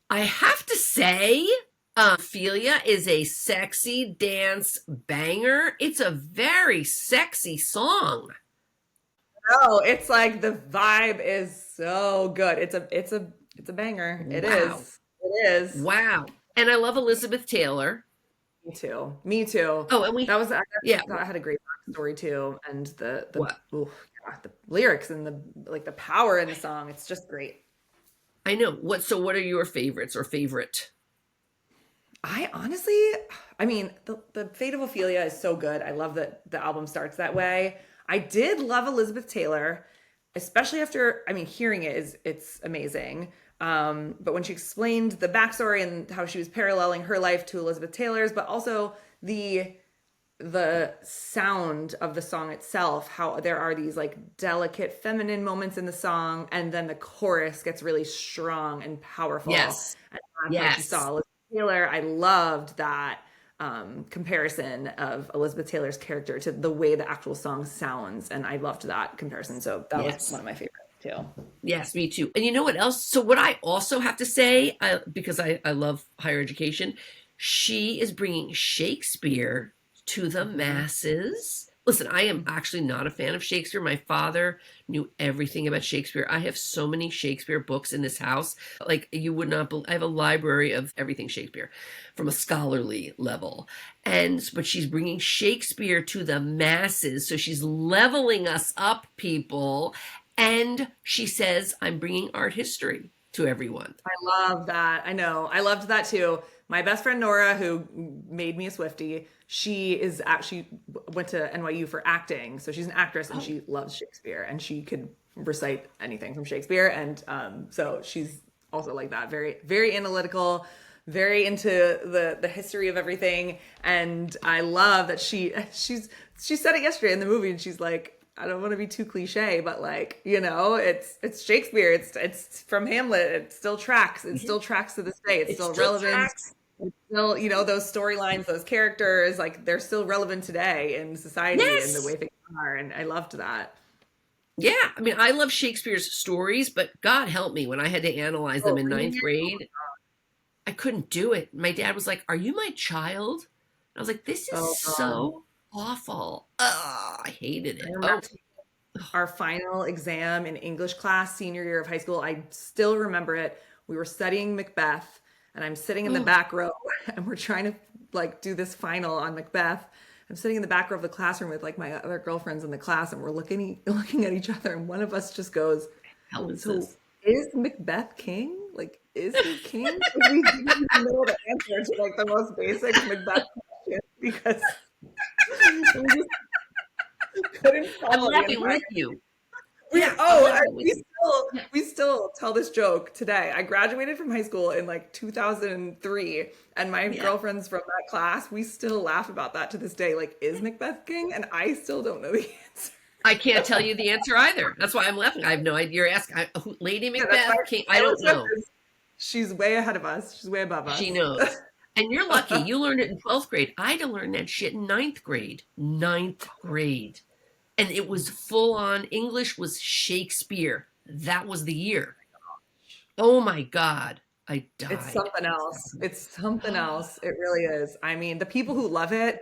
I have to say, Ophelia is a sexy dance banger. It's a very sexy song. No, it's like the vibe is so good. It's a banger. It Wow. is. It is. Wow. And I love Elizabeth Taylor. Me too. Me too. Oh, and That was yeah, that had a great backstory too, and what? ooh, yeah, the lyrics and the power in the song. It's just great. I know. So what are your favorites or favorite? I honestly, I mean, the Fate of Ophelia is so good. I love that the album starts that way. I did love Elizabeth Taylor, especially after, I mean, hearing it it's amazing. But when she explained the backstory and how she was paralleling her life to Elizabeth Taylor's, but also the sound of the song itself, how there are these like delicate feminine moments in the song, and then the chorus gets really strong and powerful. Yes. And that's how she Yes. saw Elizabeth Taylor. I loved that comparison of Elizabeth Taylor's character to the way the actual song sounds, and I loved that comparison. So that was one Yes. of my favorites too. Yes, me too. And you know what else? So what I also have to say, because I love higher education, she is bringing Shakespeare to the Mhm. masses. Listen, I am actually not a fan of Shakespeare. My father knew everything about Shakespeare. I have so many Shakespeare books in this house. Like you would not believe, I have a library of everything Shakespeare from a scholarly level. But she's bringing Shakespeare to the masses. So she's leveling us up, people. And she says, I'm bringing art history to everyone. I love that. I know. I loved that too. My best friend Nora, who made me a Swifty, she is actually went to NYU for acting. So she's an actress and Oh, she loves Shakespeare and she could recite anything from Shakespeare. And so she's also like that, very, very analytical, very into the history of everything. And I love that she said it yesterday in the movie and she's like, I don't want to be too cliche, but like, it's Shakespeare. It's from Hamlet. It still tracks. It still tracks to this day. It's it still still relevant. tracks. It's still, those storylines, those characters, like they're still relevant today in society and the Yes. way things are. And I loved that. Yeah. I mean, I love Shakespeare's stories, but God help me when I had to analyze them Oh, in reading ninth it. grade, I couldn't do it. My dad was like, Are you my child? And I was like, This is Oh God. so awful. Ugh, I hated I it. remember Oh, our final exam in English class, senior year of high school. I still remember it. We were studying Macbeth, and I'm sitting in the oh, back row, and we're trying to like do this final on Macbeth. I'm sitting in the back row of the classroom with like my other girlfriends in the class, and we're looking at each other, and one of us just goes, how is "So this? is Macbeth king? Like, is he king?" Like, we didn't even know the answer to like the most basic Macbeth question because we just couldn't I'm follow the laughing entire. with you. Yeah, I'm Oh, laughing with you. Yeah. we still tell this joke today. I graduated from high school in like 2003, and my Yeah. girlfriends from that class, we still laugh about that to this day. Like, is Macbeth king? And I still don't know the answer. I can't tell you the answer either. That's why I'm laughing. I have no idea. You're asking Lady Yeah, that's why Macbeth, King. I Taylor don't Swift know. is. She's way ahead of us. She's way above She us. knows. And you're lucky. You learned it in 12th grade. I had to learn that shit in ninth grade. Ninth grade. And it was full on English was Shakespeare. That was the year. Oh my God. I It's died. something else. It's something else. It really is. I mean, the people who love it,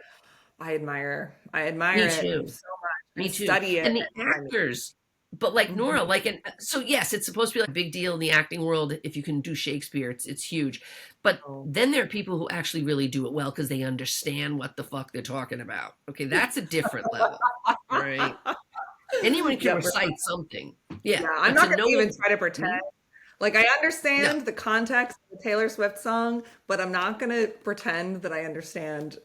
I admire. I admire Me it too. so much Me and too. study it. And the I actors, but like Nora, mean, like, and so yes, it's supposed to be like a big deal in the acting world. If you can do Shakespeare, it's huge. But oh. then there are people who actually really do it well because they understand what the fuck they're talking about. Okay, that's a different level. All right. Anyone can Yeah, recite something. Yeah. yeah. I'm But not to gonna know what, even try to pretend hmm? Like I No. understand the context of the Taylor Swift song, but I'm not gonna pretend that I understand,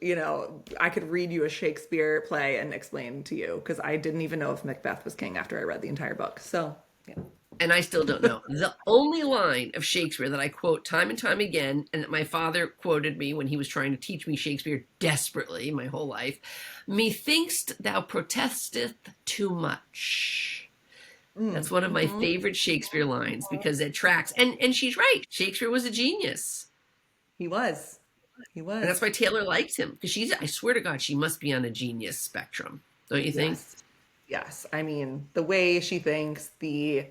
I could read you a Shakespeare play and explain to you because I didn't even know if Macbeth was king after I read the entire book. So, yeah. And I still don't know. The only line of Shakespeare that I quote time and time again, and that my father quoted me when he was trying to teach me Shakespeare desperately my whole life, methinks thou protesteth too much. That's one of my Mm-hmm. favorite Shakespeare lines because it tracks. And she's right. Shakespeare was a genius. He was. He And that's was. why Taylor likes him. Because I swear to God, she must be on a genius spectrum. Don't you think? Yes. Yes. I mean, the way she thinks, the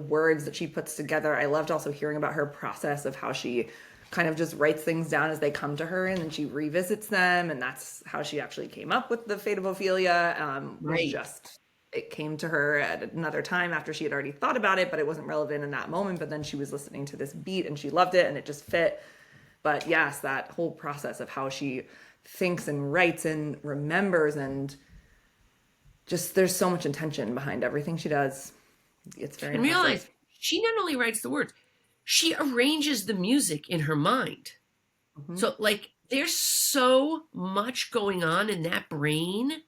words that she puts together. I loved also hearing about her process of how she kind of just writes things down as they come to her and then she revisits them, and that's how she actually came up with the Fate of Ophelia. Was Right. just it came to her at another time after she had already thought about it, but it wasn't relevant in that moment. But then she was listening to this beat and she loved it and it just fit. But yes, that whole process of how she thinks and writes and remembers, and just there's so much intention behind everything she does. It's very And realize impressive. she not only writes the words, she arranges the music in her mind. Mhm. So, like, there's so much going on in that brain.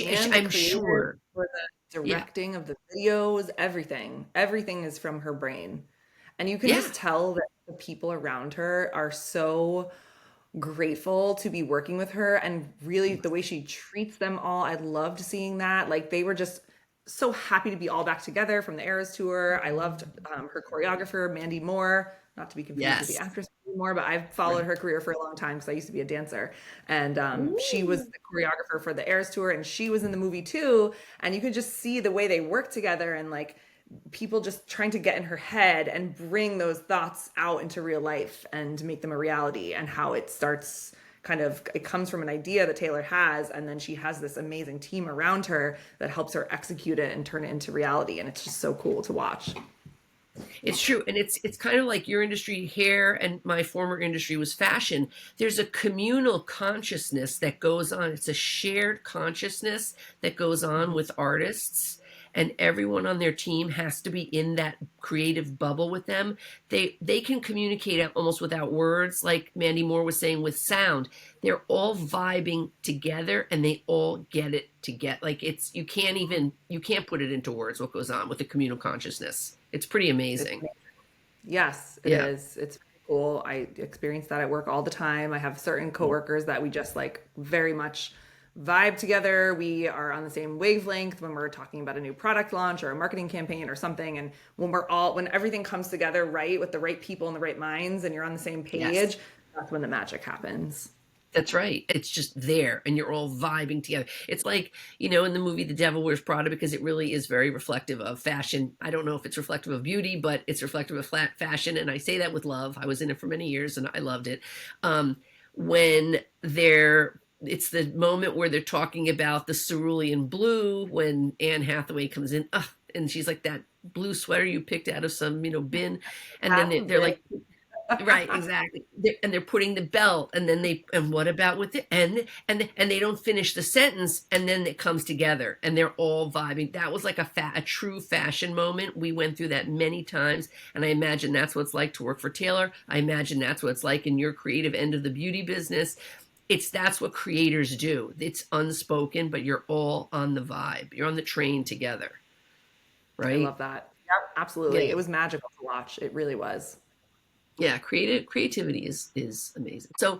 And the I'm creator sure. for the Yeah. directing of the videos, everything is from her brain. And you can Yeah. just tell that the people around her are so grateful to be working with her, and really the way she treats them all. I loved seeing that. Like they were just so happy to be all back together from the Eras tour. I loved her choreographer, Mandy Moore, not to be confused with the Yes. actress Mandy Moore, but I've followed Right. her career for a long time because I used to be a dancer. And she was Ooh. the choreographer for the Eras tour, and she was in the movie too. And you could just see the way they work together, and like people just trying to get in her head and bring those thoughts out into real life and make them a reality, and how it starts kind of it comes from an idea that Taylor has, and then she has this amazing team around her that helps her execute it and turn it into reality, and it's just so cool to watch. It's true. And it's kind of like your industry, hair, and my former industry was fashion. There's a communal consciousness that goes on. It's a shared consciousness that goes on Mhm. with artists. And everyone on their team has to be in that creative bubble with them. They can communicate almost without words, like Mandy Moore was saying with sound. They're all vibing together and they all get it to get like it's you can't put it into words what goes on with the communal consciousness. It's pretty It's amazing. Yes, it Yeah. is. It's very cool. I experience that at work all the time. I have certain coworkers that we just like very much vibe together. We are on the same wavelength when we're talking about a new product launch or a marketing campaign or something. And when everything comes together right with the right people and the right minds and you're on the same Yes. page, that's when the magic happens. That's right. It's just there and you're all vibing together. It's like, in the movie The Devil Wears Prada, because it really is very reflective of fashion. I don't know if it's reflective of beauty, but it's reflective of flat fashion. And I say that with love. I was in it for many years and I loved it. Um, when it's the moment where they're talking about the cerulean blue when Anne Hathaway comes in. And she's like, that blue sweater you picked out of some, bin. And then Half they're of like, right, exactly. And they're putting the belt, and then and what about with the and they don't finish the sentence, and then it comes together, and they're all vibing. That was like a true fashion moment. We went through that many times, and I imagine that's what it's like to work for Taylor. I imagine that's what it's like in your creative end of the beauty business. That's what creators do. It's unspoken, but you're all on the vibe. You're on the train together, I right? love that. Yep, absolutely. Yeah. It was magical to watch. It really was. Yeah, creativity is amazing. So,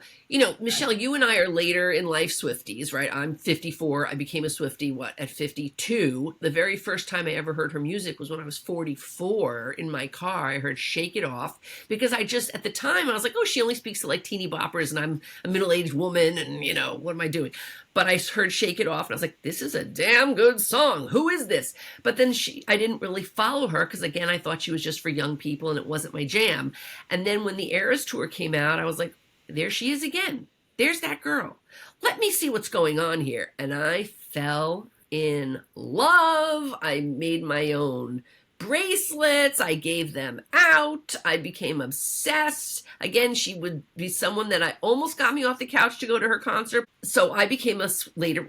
Michelle, you and I are later in life Swifties, right? I'm 54. I became a Swiftie at 52. The very first time I ever heard her music was when I was 44 in my car. I heard Shake It Off because I just at the time I was like, "Oh, she only speaks to like teeny boppers and I'm a middle-aged woman and, what am I doing?" But I heard Shake It Off and I was like, "This is a damn good song. Who is this?" But then I didn't really follow her because again, I thought she was just for young people and it wasn't my jam. And then when the Eras tour came out, I was like, there she is again. There's that girl. Let me see what's going on here. And I fell in love. I made my own bracelets. I gave them out. I became obsessed. Again, she would be someone that I almost got me off the couch to go to her concert. So I became later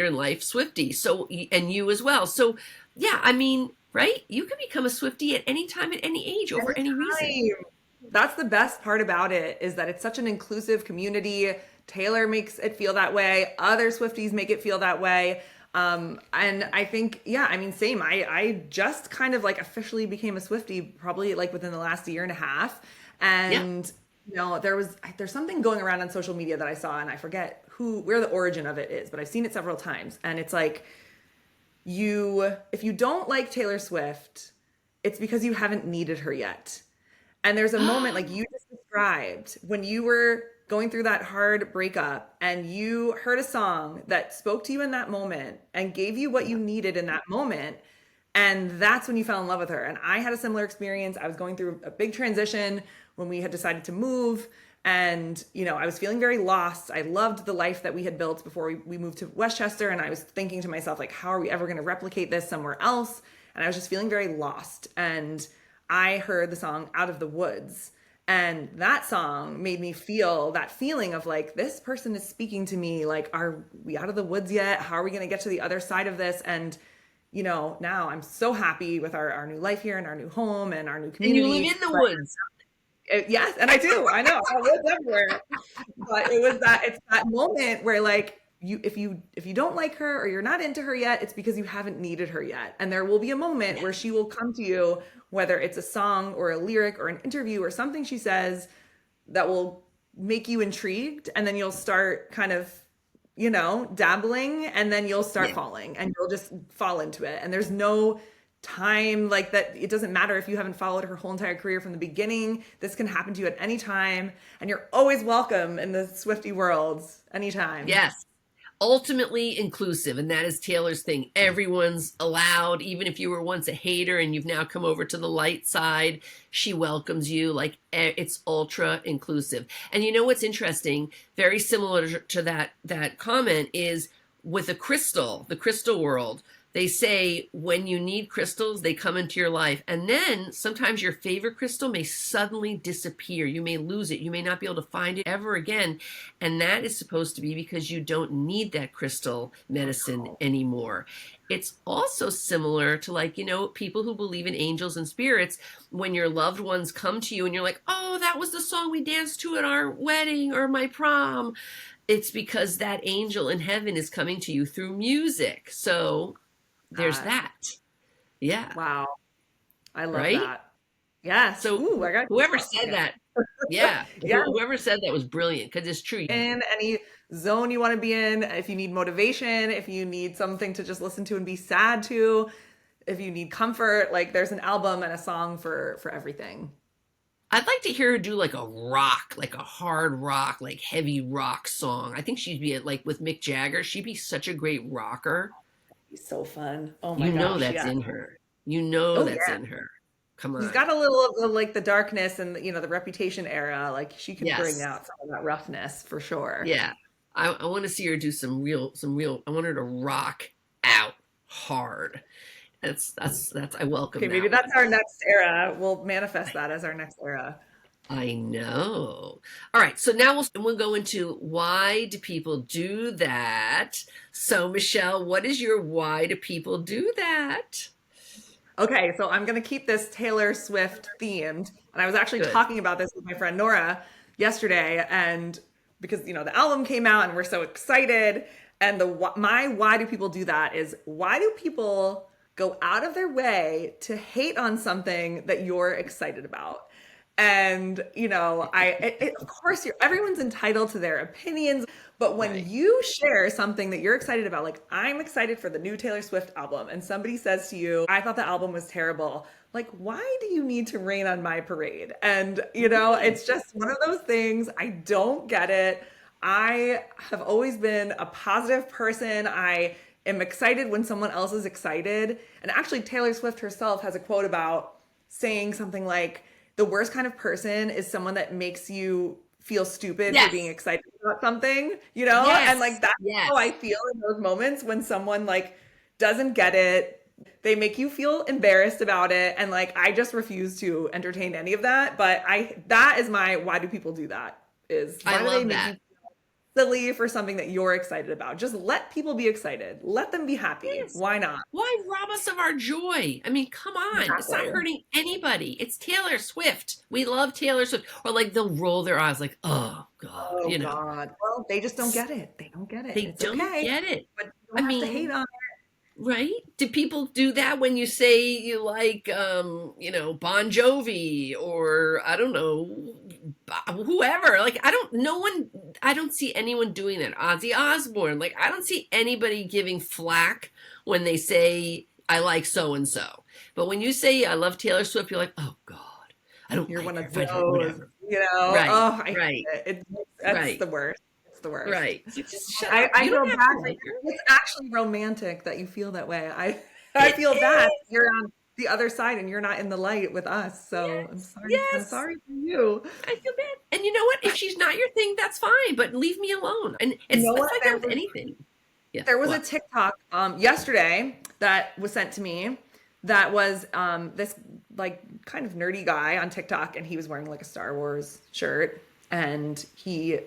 in life Swifty. So, and you as well. So, yeah, I mean, right? You can become a Swiftie at any time, at any age, over any reason. Anytime. That's the best part about it, is that it's such an inclusive community. Taylor makes it feel that way. Other Swifties make it feel that way. And I think, yeah, I mean, same. I just kind of like officially became a Swiftie probably like within the last year and a half. Yeah. And, there's something going around on social media that I saw, and I forget where the origin of it is, but I've seen it several times. And it's like, if you don't like Taylor Swift, it's because you haven't needed her yet. And there's a moment like you just described when you were going through that hard breakup and you heard a song that spoke to you in that moment and gave you what you needed in that moment. And that's when you fell in love with her. And I had a similar experience. I was going through a big transition when we had decided to move. And, I was feeling very lost. I loved the life that we had built before we moved to Westchester. And I was thinking to myself, like, how are we ever going to replicate this somewhere else? And I was just feeling very lost. And I heard the song Out of the Woods. And that song made me feel that feeling of like, this person is speaking to me. Like, are we out of the woods yet? How are we going to get to the other side of this? And, now I'm so happy with our new life here and our new home and our new And you community. live in the woods. Yes, and I do. I know. I live everywhere. But it's that moment where like if you don't like her or you're not into her yet, it's because you haven't needed her yet. And there will be a moment where she will come to you, whether it's a song or a lyric or an interview or something she says that will make you intrigued, and then you'll start kind of dabbling, and then you'll start falling, and you'll just fall into it. And there's no time like that. It doesn't matter if you haven't followed her whole entire career from the beginning. This can happen to you at any time, and you're always welcome in the Swiftie world anytime. Yes. Ultimately inclusive, and that is Taylor's thing. Everyone's allowed, even if you were once a hater and you've now come over to the light side, she welcomes you. Like, it's ultra inclusive. And you know what's interesting, very similar to that comment, is with the crystal world. They say when you need crystals, they come into your life. And then sometimes your favorite crystal may suddenly disappear. You may lose it. You may not be able to find it ever again. And that is supposed to be because you don't need that crystal medicine anymore. It's also similar to, like, people who believe in angels and spirits. When your loved ones come to you and you're like, oh, that was the song we danced to at our wedding or my prom. It's because that angel in heaven is coming to you through music. So there's that. Yeah. Wow. I love that. Yes. So whoever said that, yeah. Whoever said that was brilliant, because it's true. In any zone you want to be in, if you need motivation, if you need something to just listen to and be sad to, if you need comfort, like there's an album and a song for everything. I'd like to hear her do like a rock, like a hard rock, like heavy rock song. I think she'd be like with Mick Jagger. She'd be such a great rocker. So fun. Oh my gosh. That's in her. That's in her. Come on. She's got a little of like the darkness and the Reputation era. Like she can bring out some of that roughness for sure. Yeah. I want to see her do some real, I want her to rock out hard. That's I welcome. Okay, maybe that's our next era. We'll manifest that as our next era. I know. All right, so now we'll go into why do people do that. So Michelle, what is your why do people do that? Okay, so I'm going to keep this Taylor Swift themed. And I was actually talking about this with my friend Nora yesterday, and because the album came out and we're so excited, and my why do people do that is, why do people go out of their way to hate on something that you're excited about? And, of course, everyone's entitled to their opinions. But when you share something that you're excited about, like I'm excited for the new Taylor Swift album, and somebody says to you, I thought the album was terrible. Like, why do you need to rain on my parade? And, it's just one of those things. I don't get it. I have always been a positive person. I am excited when someone else is excited. And actually, Taylor Swift herself has a quote about saying something like, the worst kind of person is someone that makes you feel stupid for being excited about something, and like that's how I feel in those moments when someone like doesn't get it. They make you feel embarrassed about it, and like I just refuse to entertain any of that. But that is my why do people do that? Is why I do love they make that. you feel silly for something that you're excited about. Just let people be excited. Let them be happy. Yes. Why not? Why rob us of our joy? I mean, come on. It's not Exactly. hurting anybody. It's Taylor Swift. We love Taylor Swift. Or like they'll roll their eyes like, oh God, Oh you know. God. Well, they just don't get it. They don't get it. They It's don't okay. get it. But you I don't have to hate mean, on right? Do people do that when you say you like, Bon Jovi or I don't know, whoever? Like, I don't see anyone doing that. Ozzy Osbourne, like, I don't see anybody giving flack when they say, I like so and so. But when you say, I love Taylor Swift, you're like, oh God, I don't You're like one her. of Find her, those, whatever. you know. Right, Oh, I hate right, it. That's right, the worst. It's the worst. right. So just shut I, up. I You feel don't have bad to for you. like her. It's actually romantic that you feel that way. I It feel bad. is. You're on the other side and you're not in the light with us. So I'm Yes, sorry. I'm yes. sorry for you. I feel bad. And you know what? If she's not your thing, that's fine, but leave me alone. And You know it's what? like that with anything. Yeah. There was a What? TikTok yesterday that was sent to me that was this like kind of nerdy guy on TikTok, and he was wearing like a Star Wars shirt, and he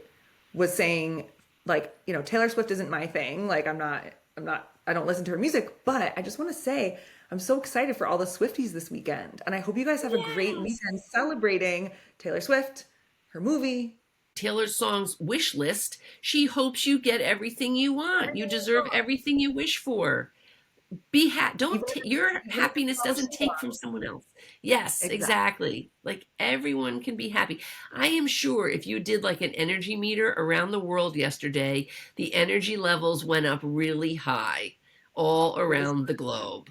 was saying like, you know, Taylor Swift isn't my thing. Like I don't listen to her music, but I just want to say I'm so excited for all the Swifties this weekend, and I hope you guys have a great Yes. weekend celebrating Taylor Swift, her movie, Taylor's song's wish list. She hopes you get everything you want. You everything you deserve want. everything you wish for. Be don't Even if your even if it's happiness all she doesn't take from wants. someone else. Yes, Exactly. exactly. Like everyone can be happy. I am sure if you did like an energy meter around the world yesterday, the energy levels went up really high all It was around the globe.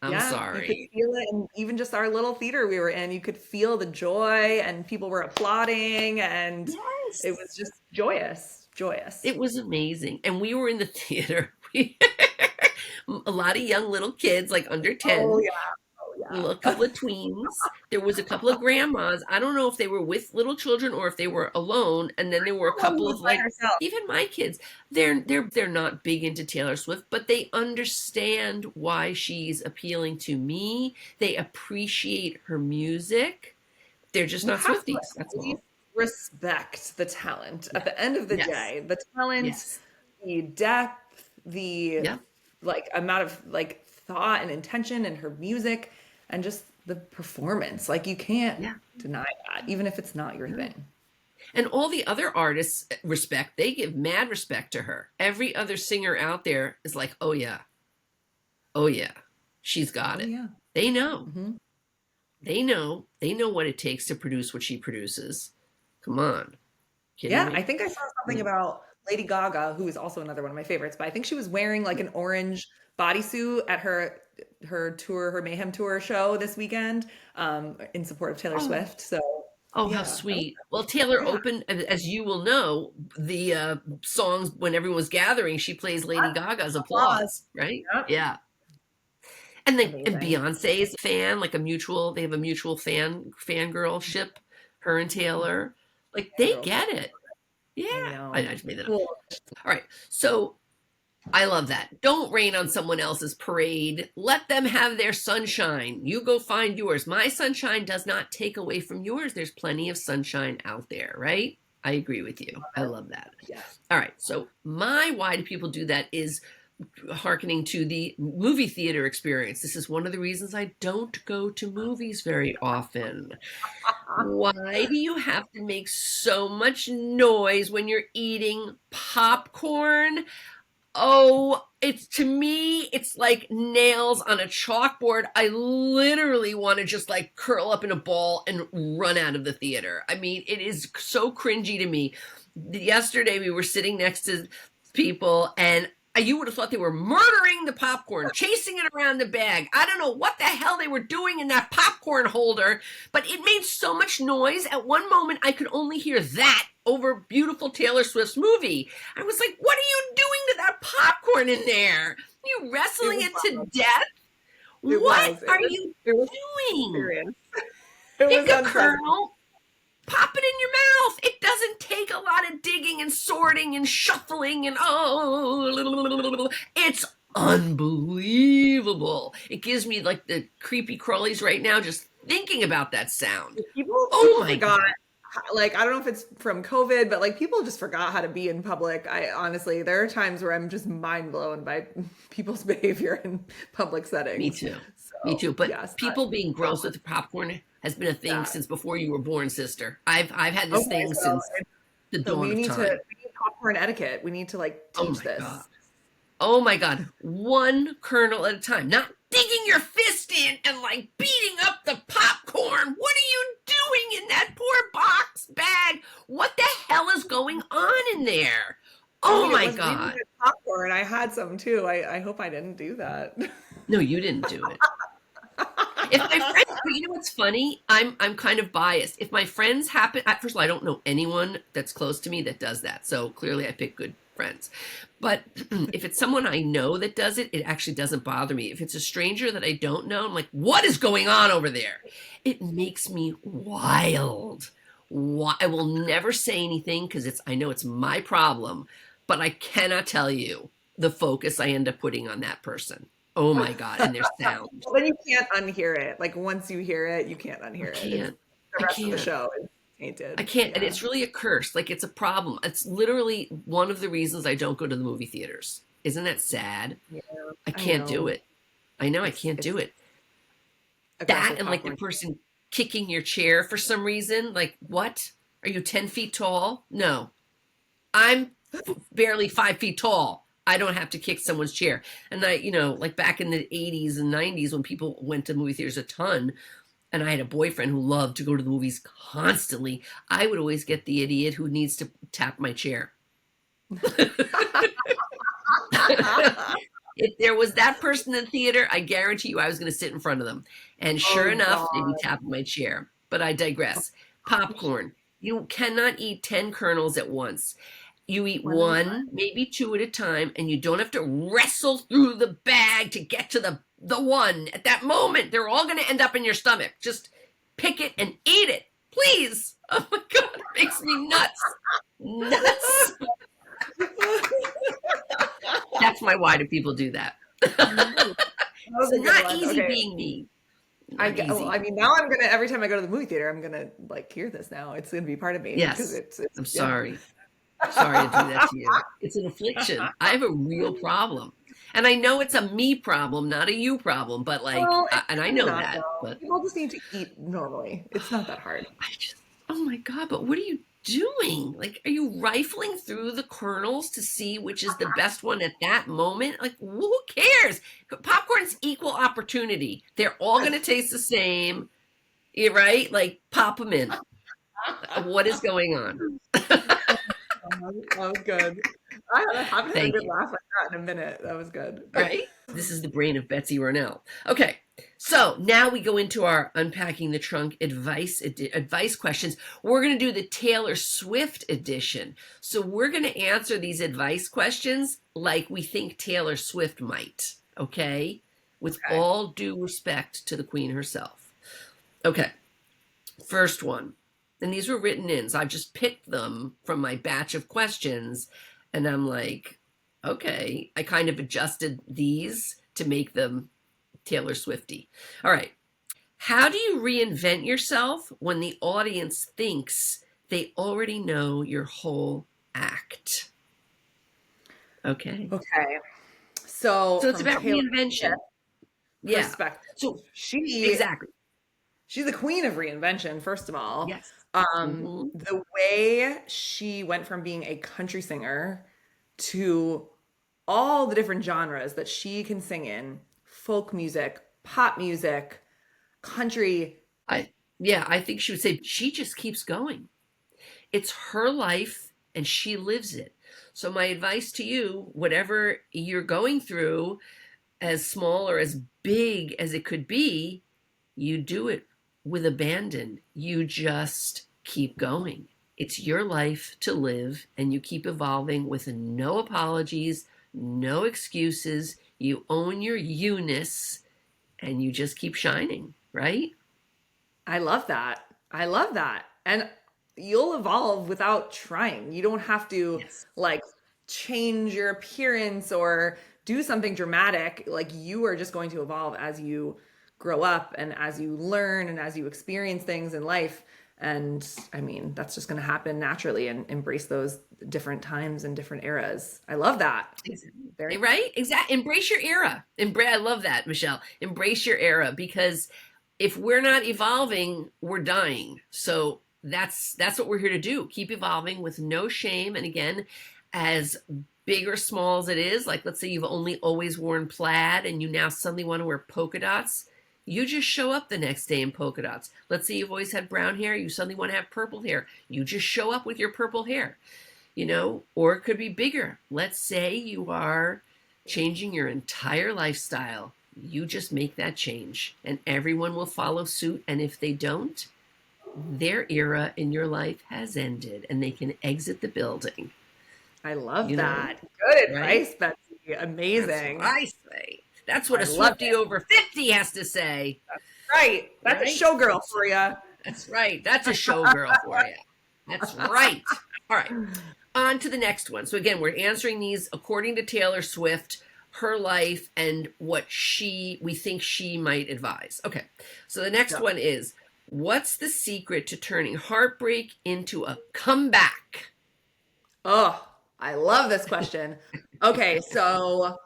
I'm Yeah, you could sorry. feel it. And even just our little theater we were in, you could feel the joy and people were applauding and it was Yes. just joyous, joyous. It was amazing. And we were in the theater. A lot of young little kids, like under Oh 10, yeah. Oh a yeah. couple of tweens. There was a couple of grandmas. I don't know if they were with little children or if they were alone. And then there were a Someone who couple was of by like herself. even my kids. They're not big into Taylor Swift, but they understand why she's appealing to me. They appreciate her music. They're just You not have to Swifties. That's at least all. respect the talent. At Yeah. the end of the Yes. day, the talent, Yes. the depth, the Yeah. like amount of like thought and intention in her music and just the performance. Like you can't Yeah. deny that, even if it's not your No. thing. And all the other artists respect, they give mad respect to her. Every other singer out there is like, oh yeah, she's got Oh it. yeah. They know. Hmm. They know what it takes to produce what she produces. Come on. Kidding Yeah, I me? think I saw something Yeah. about Lady Gaga, who is also another one of my favorites, but I think she was wearing like an orange bodysuit at her tour, her Mayhem tour show this weekend, in support of Taylor Oh, Swift. So oh, how yeah, I like sweet. Well, Taylor yeah. opened, as you will know, the songs when everyone was gathering, she plays Lady Gaga's Applause. applause, right? Yep. Yeah. And Amazing. Beyonce is a fan, like they have a mutual fangirlship, her and Taylor. Like they Girls. get it. Yeah. I I know. just made that up. Cool. All right. So I love that. Don't rain on someone else's parade. Let them have their sunshine. You go find yours. My sunshine does not take away from yours. There's plenty of sunshine out there, right? I agree with you. I love that. Yeah. All right. So my why do people do that is hearkening to the movie theater experience. This is one of the reasons I don't go to movies very often. Why do you have to make so much noise when you're eating popcorn? Oh, it's to me, it's like nails on a chalkboard. I literally want to just like curl up in a ball and run out of the theater. I mean, it is so cringy to me. Yesterday, we were sitting next to people, and you would have thought they were murdering the popcorn, chasing it around the bag. I don't know what the hell they were doing in that popcorn holder, but it made so much noise. At one moment, I could only hear that over beautiful Taylor Swift's movie. I was like, what are you doing to that popcorn in there? Are you It wrestling was it to death? it What was. It are was you it was doing? experience. It Pick was a unpleasant. kernel, pop it in your mouth. It doesn't take a lot of digging and sorting and shuffling and it's unbelievable. It gives me like the creepy crawlies right now just thinking about that sound. People Oh people my forgot God. like, I don't know if it's from COVID, but like people just forgot how to be in public. I honestly, there are times where I'm just mind blown by people's behavior in public Me settings. too. Me So too. But yes, people being gross popcorn, with the popcorn has been a thing that. since before you were born, sister. I've had this Okay, thing so since the so dawn of time. we need popcorn etiquette. We need to like Oh teach my God. this. Oh my God. One kernel at a time. Not digging your fist in and like beating up the popcorn. What are you doing in that poor box bag? What the hell is going on in there? I Oh mean, it my was really God. good popcorn. I had some too. I hope I didn't do that. No, you didn't do it. If my friends, but you know what's funny? I'm kind of biased. If my friends happen, first of all, I don't know anyone that's close to me that does that. So clearly, I pick good friends. But if it's someone I know that does it, it actually doesn't bother me. If it's a stranger that I don't know, I'm like, what is going on over there? It makes me wild. I will never say anything because I know it's my problem, but I cannot tell you the focus I end up putting on that person. Oh my God, and their sound. Well, then you can't unhear it. Like once you hear it, you can't I unhear it. It's can't. the I rest of the can't. show is I tainted. can't, and Yeah. it's really a curse. Like it's a problem. It's literally one of the reasons I don't go to the movie theaters. Isn't that sad? Yeah, I I can't do know. it. I know I can't It's do it. That aggressive and like the popcorn. person kicking your chair for some reason. Like, what? Are you 10 feet tall? No, I'm barely 5 feet tall. I don't have to kick someone's chair. And like back in the 80s and 90s when people went to movie theaters a ton, and I had a boyfriend who loved to go to the movies constantly, I would always get the idiot who needs to tap my chair. If there was that person in the theater, I guarantee you I was going to sit in front of them. And sure Oh enough, they'd be God. tapping my chair. But I digress. Popcorn. You cannot eat 10 kernels at once. You eat One at a time. one, maybe two at a time, and you don't have to wrestle through the bag to get to the one. At that moment, they're all going to end up in your stomach. Just pick it and eat it, please. Oh my God, it makes me nuts. Nuts. That's my why do people do that? That was It's a good not one. easy Okay. being me. Not Well, I easy. mean, now I'm gonna every time I go to the movie theater, I'm gonna like hear this now. It's gonna be part of me because Yes. it's I'm yeah. sorry. Sorry to do that to you. It's an affliction. I have a real problem. And I know it's a me problem, not a you problem, but like, Well, it's and I really know not that, though. but People just need to eat normally. It's not that hard. I just, oh my God, but what are you doing? Like, are you rifling through the kernels to see which is the best one at that moment? Like, who cares? Popcorn's equal opportunity. They're all going to taste the same, right? Like, pop them in. What is going on? That was good. I haven't had a Thank good you. laugh like that in a minute. That was good. Right? This is the brain of Betsy Ronell. Okay, so now we go into our unpacking the trunk advice questions. We're going to do the Taylor Swift edition. So we're going to answer these advice questions like we think Taylor Swift might. Okay, with Okay. all due respect to the Queen herself. Okay, first one. And these were written in, so I just picked them from my batch of questions, and I'm like, okay, I kind of adjusted these to make them Taylor Swifty. All right. How do you reinvent yourself when the audience thinks they already know your whole act? Okay. Okay. So So it's from about Taylor reinvention. Swift Yeah. perspective, So she exactly. she's the queen of reinvention, first of all. Yes. Hmm. The way she went from being a country singer to all the different genres that she can sing in, folk music, pop music, country. I yeah, I think she would say she just keeps going. It's her life and she lives it. So my advice to you, whatever you're going through, as small or as big as it could be, you do it with abandon. You just keep going. It's your life to live, and you keep evolving with no apologies, no excuses. You own your you-ness, and you just keep shining, right? I love that. I love that. And you'll evolve without trying. You don't have to Yes. like change your appearance or do something dramatic. Like you are just going to evolve as you grow up and as you learn and as you experience things in life. And I mean, that's just going to happen naturally, and embrace those different times and different eras. I love that. Very Right? Exactly. Embrace your era. I love that, Michelle. Embrace your era, because if we're not evolving, we're dying. So that's what we're here to do. Keep evolving with no shame. And again, as big or small as it is, like let's say you've only always worn plaid and you now suddenly want to wear polka dots. You just show up the next day in polka dots. Let's say you've always had brown hair, you suddenly want to have purple hair. You just show up with your purple hair, or it could be bigger. Let's say you are changing your entire lifestyle. You just make that change and everyone will follow suit. And if they don't, their era in your life has ended and they can exit the building. I love You know, that. Good right? advice, Betsy. That's what Amazing. I say. That's what I a love Swifty it. over 50 has to say. Right. That's a Right? showgirl for you. That's right. That's a showgirl for you. That's right. All right. On to the next one. So again, we're answering these according to Taylor Swift, her life, and what we think she might advise. Okay. So the next one is, what's the secret to turning heartbreak into a comeback? Oh, I love this question. Okay, so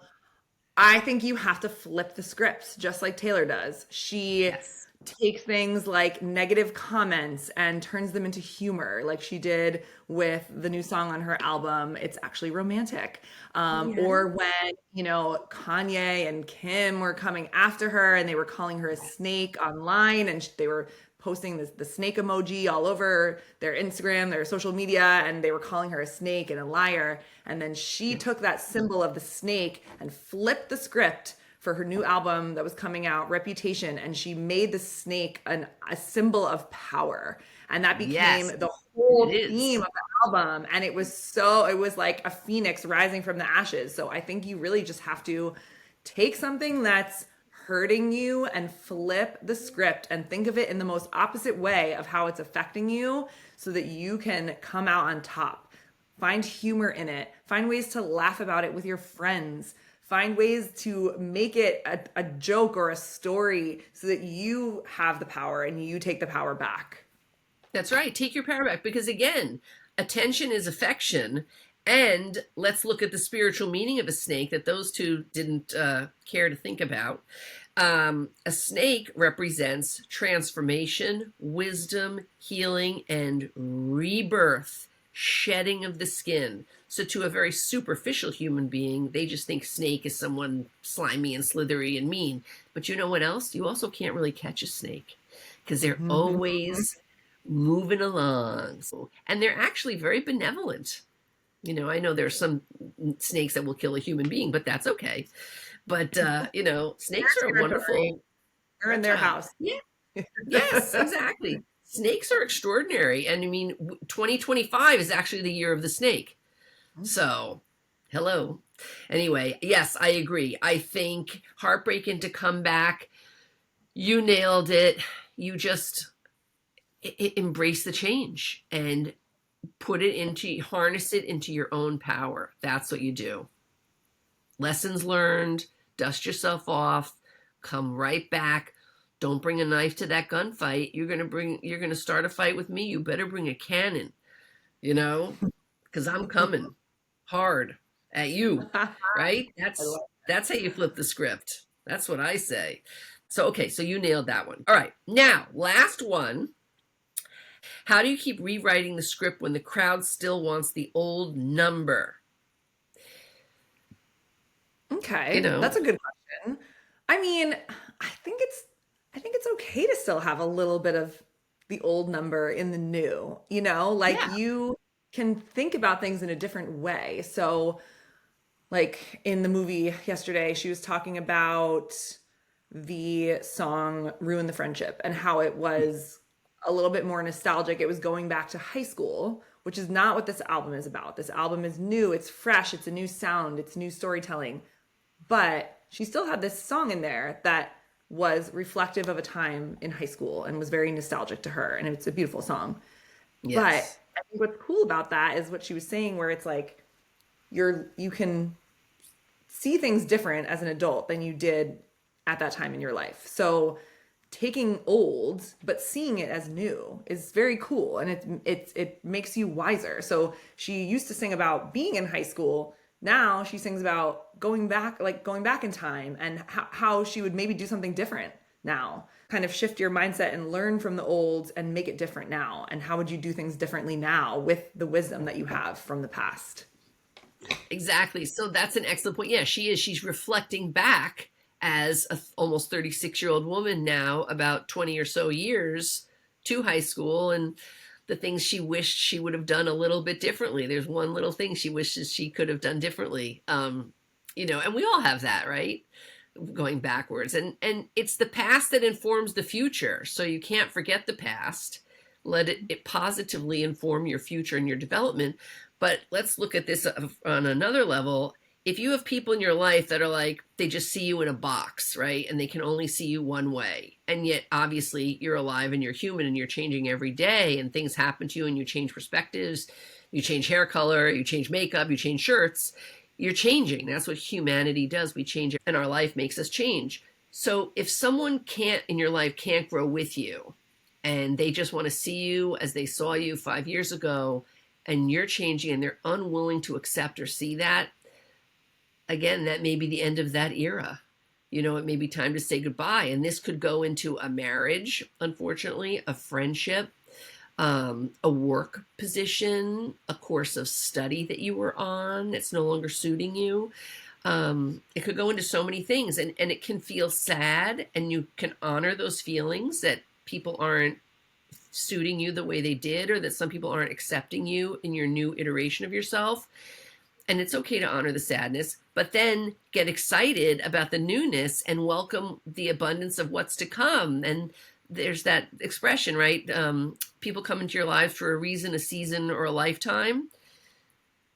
I think you have to flip the script just like Taylor does. She Yes. takes things like negative comments and turns them into humor, like she did with the new song on her album, It's Actually Romantic. Yeah. Or when, Kanye and Kim were coming after her and they were calling her a snake online, and they were posting the snake emoji all over their Instagram, their social media, and they were calling her a snake and a liar. And then she took that symbol of the snake and flipped the script for her new album that was coming out, Reputation, and she made the snake a symbol of power. And that became Yes. the It whole is. theme of the album. And it was like a phoenix rising from the ashes. So I think you really just have to take something that's hurting you and flip the script and think of it in the most opposite way of how it's affecting you, so that you can come out on top. Find humor in it. Find ways to laugh about it with your friends. Find ways to make it a joke or a story, so that you have the power and you take the power back. That's right. Take your power back, because again, attention is affection. And let's look at the spiritual meaning of a snake that those two didn't care to think about. A snake represents transformation, wisdom, healing, and rebirth, shedding of the skin. So to a very superficial human being, they just think snake is someone slimy and slithery and mean. But you know what else? You also can't really catch a snake, because they're always moving along. And they're actually very benevolent. I know there's some snakes that will kill a human being, but that's okay. But snakes are a wonderful. You're in their house. Yeah. Yes, exactly. Snakes are extraordinary, and I mean, 2025 is actually the year of the snake. So, hello. Anyway, yes, I agree. I think heartbreak into comeback. You nailed it. You just embrace the change and harness it into your own power. That's what you do. Lessons learned, dust yourself off, come right back. Don't bring a knife to that gunfight. You're going to start a fight with me. You better bring a cannon, because I'm coming hard at you, right? That's how you flip the script. That's what I say. So, okay, so you nailed that one. All right, now, last one. How do you keep rewriting the script when the crowd still wants the old number? Okay, that's a good question. I mean, I think it's okay to still have a little bit of the old number in the new, like Yeah. you can think about things in a different way. So, like in the movie yesterday, she was talking about the song Ruin the Friendship and how it was a little bit more nostalgic. It was going back to high school, which is not what this album is about. This album is new, it's fresh, it's a new sound, it's new storytelling. But she still had this song in there that was reflective of a time in high school and was very nostalgic to her. And it's a beautiful song. Yes. But I think what's cool about that is what she was saying, where it's like you can see things different as an adult than you did at that time in your life. So taking old but seeing it as new is very cool, and it makes you wiser. So she used to sing about being in high school. Now she sings about going back in time, and how she would maybe do something different now. Kind of shift your mindset and learn from the old and make it different now. And how would you do things differently now with the wisdom that you have from the past? Exactly. So that's an excellent point. Yeah, she is. She's reflecting back as a almost 36-year-old woman now, about 20 or so years to high school, and the things she wished she would have done a little bit differently. There's one little thing she wishes she could have done differently. And we all have that, right? Going backwards. And it's the past that informs the future. So you can't forget the past. Let it positively inform your future and your development. But let's look at this on another level. If you have people in your life that are like, they just see you in a box, right? And they can only see you one way. And yet, obviously, you're alive and you're human and you're changing every day, and things happen to you and you change perspectives, you change hair color, you change makeup, you change shirts. You're changing. That's what humanity does. We change, and our life makes us change. So if someone in your life can't grow with you, and they just want to see you as they saw you 5 years ago, and you're changing and they're unwilling to accept or see that, again, that may be the end of that era. It may be time to say goodbye. And this could go into a marriage, unfortunately, a friendship, a work position, a course of study that you were on that's no longer suiting you. It could go into so many things, and it can feel sad, and you can honor those feelings that people aren't suiting you the way they did, or that some people aren't accepting you in your new iteration of yourself. And it's okay to honor the sadness, but then get excited about the newness and welcome the abundance of what's to come. And there's that expression, right? People come into your lives for a reason, a season, or a lifetime.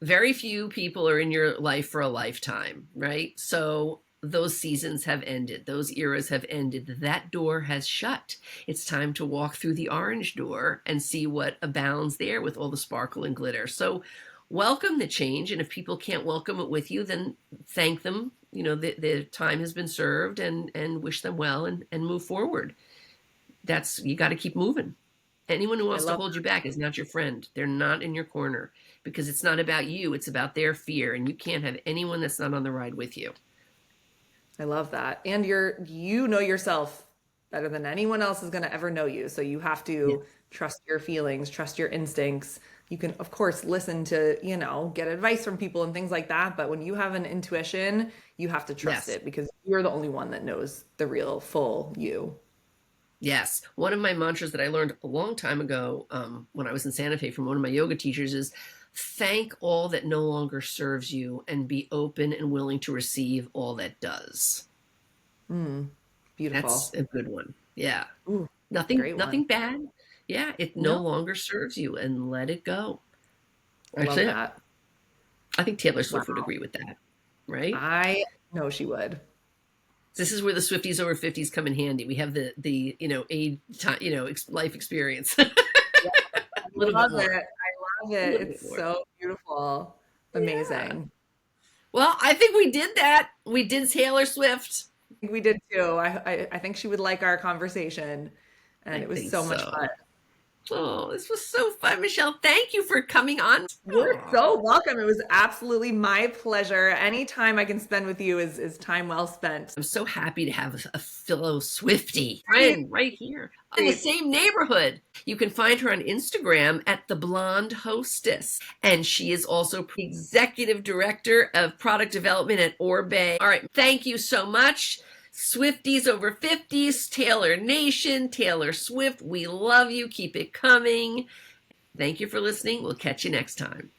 Very few people are in your life for a lifetime, right? So those seasons have ended. Those eras have ended. That door has shut. It's time to walk through the orange door and see what abounds there with all the sparkle and glitter. So welcome the change. And if people can't welcome it with you, then thank them. The time has been served, and wish them well, and move forward. You got to keep moving. Anyone who wants to hold you back is not your friend. They're not in your corner, because it's not about you. It's about their fear. And you can't have anyone that's not on the ride with you. I love that. And you know yourself better than anyone else is going to ever know you. So you have to trust your feelings, trust your instincts. You can, of course, listen to, get advice from people and things like that. But when you have an intuition, you have to trust it, because you're the only one that knows the real, full you. Yes. One of my mantras that I learned a long time ago, when I was in Santa Fe from one of my yoga teachers, is thank all that no longer serves you and be open and willing to receive all that does. Beautiful. That's a good one. Yeah. Ooh, nothing bad. Yeah. It no longer serves you, and let it go. Actually, love that. I think Taylor Swift would agree with that. Right? I know she would. This is where the Swifties over 50s come in handy. We have the age, time, life experience. I love it. It's so beautiful. Amazing. Yeah. Well, I think we did that. We did Taylor Swift. I think we did too. I think she would like our conversation, and it was so much fun. Oh, this was so fun, Michelle. Thank you for coming on. You're so welcome. It was absolutely my pleasure. Any time I can spend with you is time well spent. I'm so happy to have a fellow Swifty friend right here in the same neighborhood. You can find her on Instagram at The Blonde Hostess. And she is also executive director of product development at Orbe. All right. Thank you so much. Swifties over 50s, Taylor Nation, Taylor Swift, we love you. Keep it coming. Thank you for listening. We'll catch you next time.